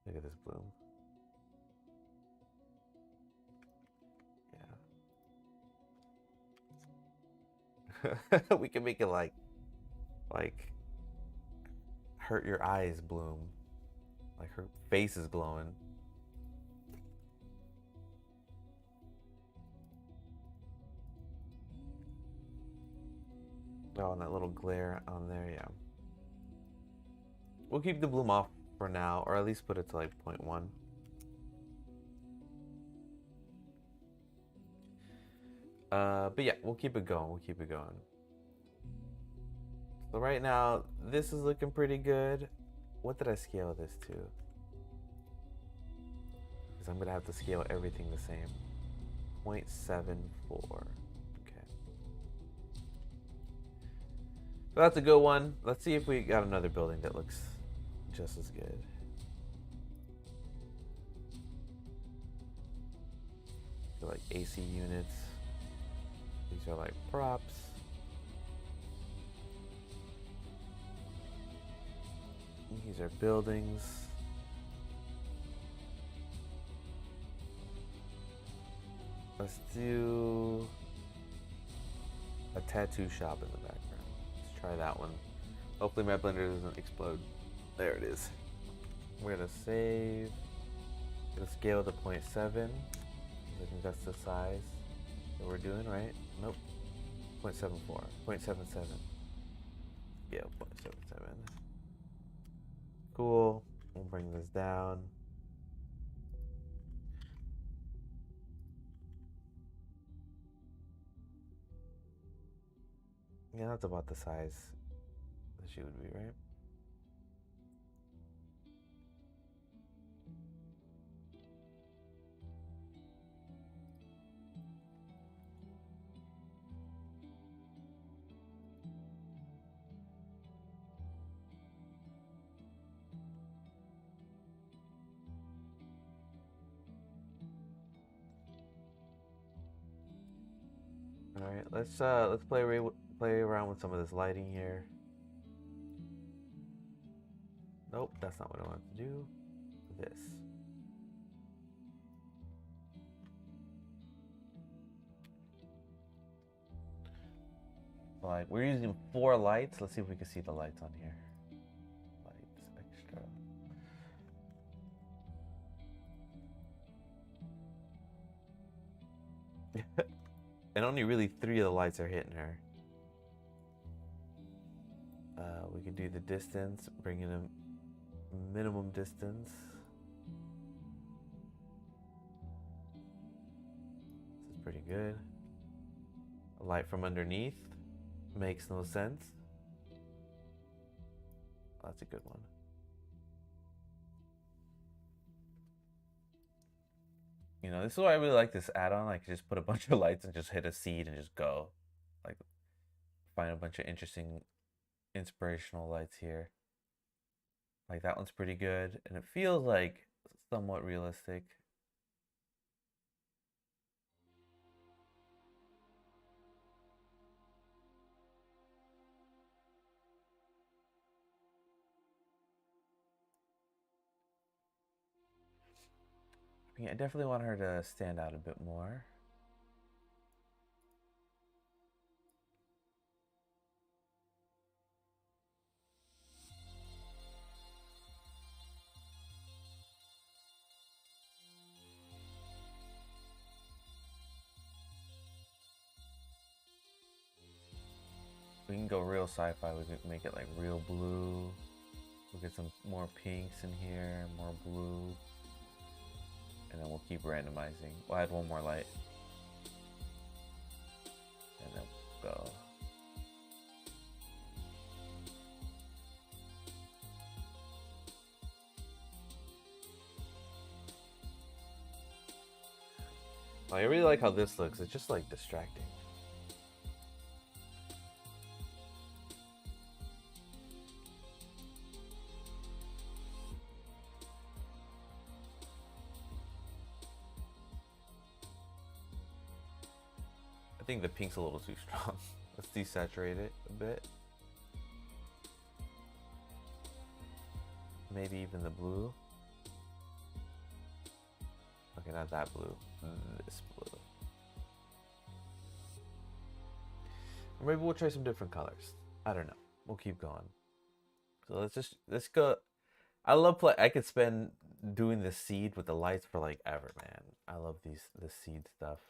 A: Look at this bloom. Yeah. We can make it like hurt your eyes bloom. Like her face is glowing. Oh, and that little glare on there, yeah. We'll keep the bloom off for now, or at least put it to like 0.1. But yeah, we'll keep it going. We'll keep it going. So right now, this is looking pretty good. What did I scale this to? Because I'm gonna have to scale everything the same. 0.74. Okay. So that's a good one. Let's see if we got another building that looks just as good. So like AC units. These are like props. These are buildings. Let's do a tattoo shop in the background. Let's try that one. Hopefully my blender doesn't explode. There it is. We're gonna save. Gonna scale to 0.7. I think that's the size that we're doing, right? Nope. 0.74. 0.77. Yeah, 0.77. Cool. We'll bring this down. Yeah, that's about the size that she would be, right? All right, let's play around with some of this lighting here. Nope, that's not what I want to do. This. Like we're using 4 lights. Let's see if we can see the lights on here. Lights extra. And only really 3 of the lights are hitting her. We could do the distance, bring in a minimum distance. This is pretty good. A light from underneath makes no sense. Oh, that's a good one. You know, this is why I really like this add-on. Like, just put a bunch of lights and just hit a seed and just go. Like, find a bunch of interesting, inspirational lights here. Like, that one's pretty good. And it feels like somewhat realistic. Yeah, I definitely want her to stand out a bit more. We can go real sci-fi. We could make it like real blue. We'll get some more pinks in here, more blue. And then we'll keep randomizing. We'll add one more light. And then we'll go. I really like how this looks. It's just like distracting. I think the pink's a little too strong. Let's desaturate it a bit. Maybe even the blue. Okay, not that blue. This blue. Or maybe we'll try some different colors. I don't know. We'll keep going. So let's go. I love play. I could spend doing the seed with the lights for like ever, man. I love this seed stuff.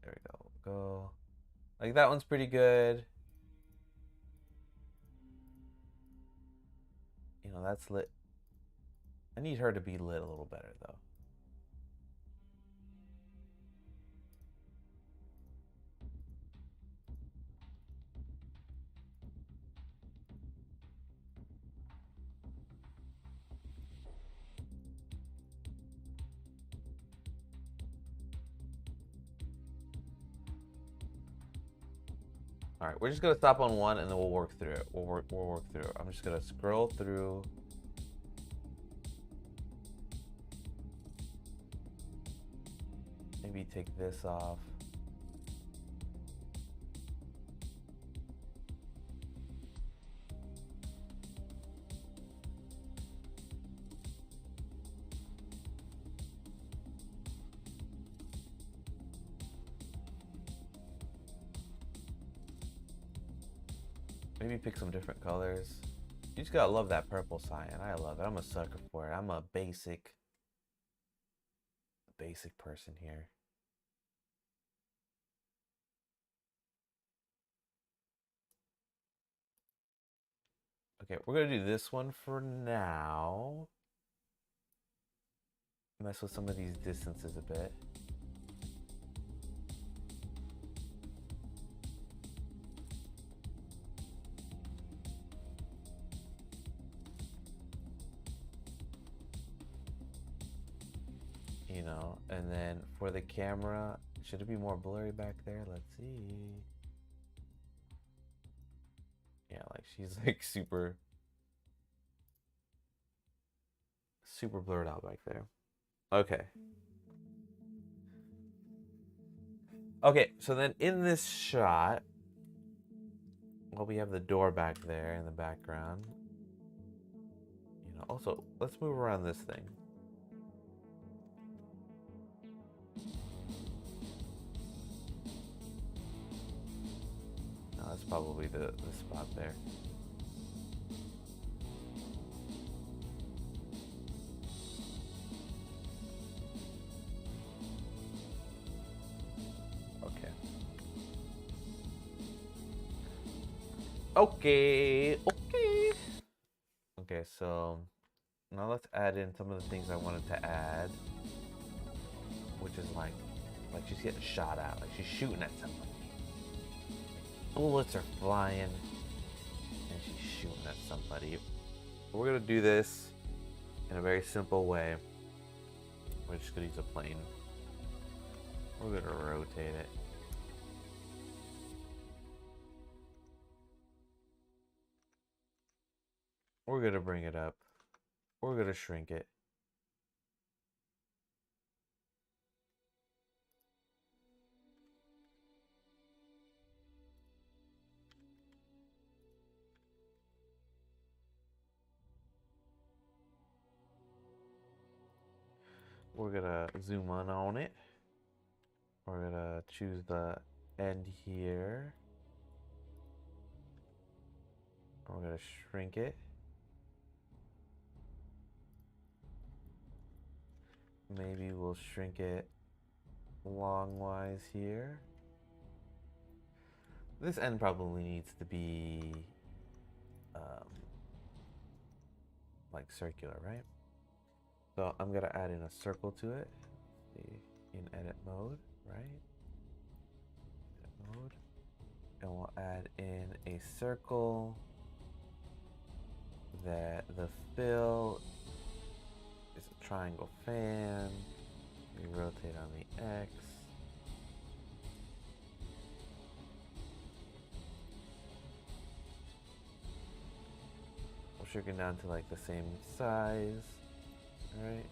A: There we go. Go. Like that one's pretty good. You know, that's lit. I need her to be lit a little better, though. All right, we're just gonna stop on one, and then we'll work through it. We'll work through it. I'm just gonna scroll through. Maybe take this off. Maybe pick some different colors. You just gotta love that purple cyan. I love it. I'm a sucker for it. I'm a basic person here. Okay, we're gonna do this one for now. Mess with some of these distances a bit. You know, and then for the camera, should it be more blurry back there? Let's see. Yeah, like she's like super blurred out back there. Okay. Okay, so then in this shot, well, we have the door back there in the background. You know, also, let's move around this thing. No, that's probably the spot there. Okay. Okay, so now let's add in some of the things I wanted to add, which is like she's getting shot at, like she's shooting at somebody. Bullets are flying, and she's shooting at somebody. We're gonna do this in a very simple way. We're just gonna use a plane. We're gonna rotate it. We're gonna bring it up. We're gonna shrink it. We're gonna zoom in on it. We're gonna choose the end here. We're gonna shrink it. Maybe we'll shrink it long-wise here. This end probably needs to be like circular, right? So I'm gonna add in a circle to it. In edit mode, right? Edit mode. And we'll add in a circle that the fill is a triangle fan. We rotate on the X. We'll shrink it down to like the same size. Alright.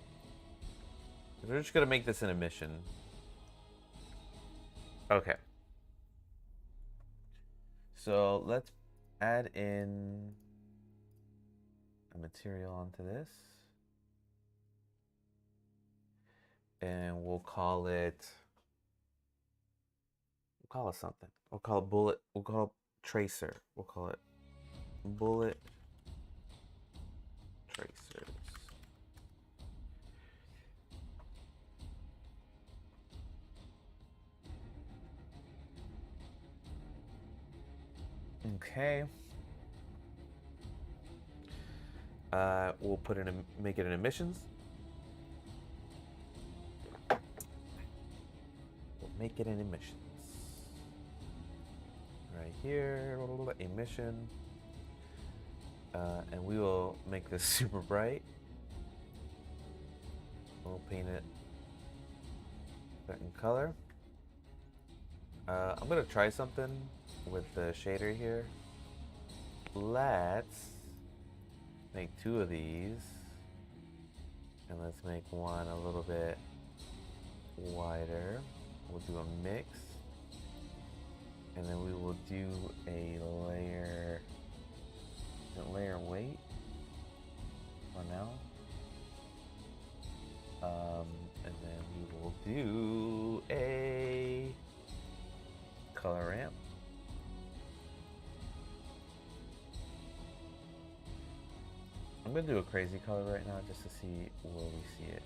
A: We're just gonna make this an emission. Okay. So let's add in a material onto this. And we'll call it something. We'll call it bullet. We'll call it tracer. We'll call it bullet tracers. Okay. We'll put in make it an emissions. We'll make it an emissions. Right here, emission. And we will make this super bright. We'll paint it a certain color. I'm gonna try something with the shader here. Let's make 2 of these, and let's make one a little bit wider. We'll do a mix, and then we will do a layer weight for now. And then we will do a color ramp. I'm gonna do a crazy color right now just to see where we see it.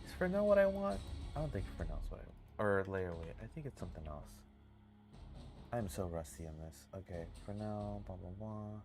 A: Is for now what I want? I don't think for now is what I want. Or layer weight. I think it's something else. I'm so rusty on this. Okay, for now, blah blah blah.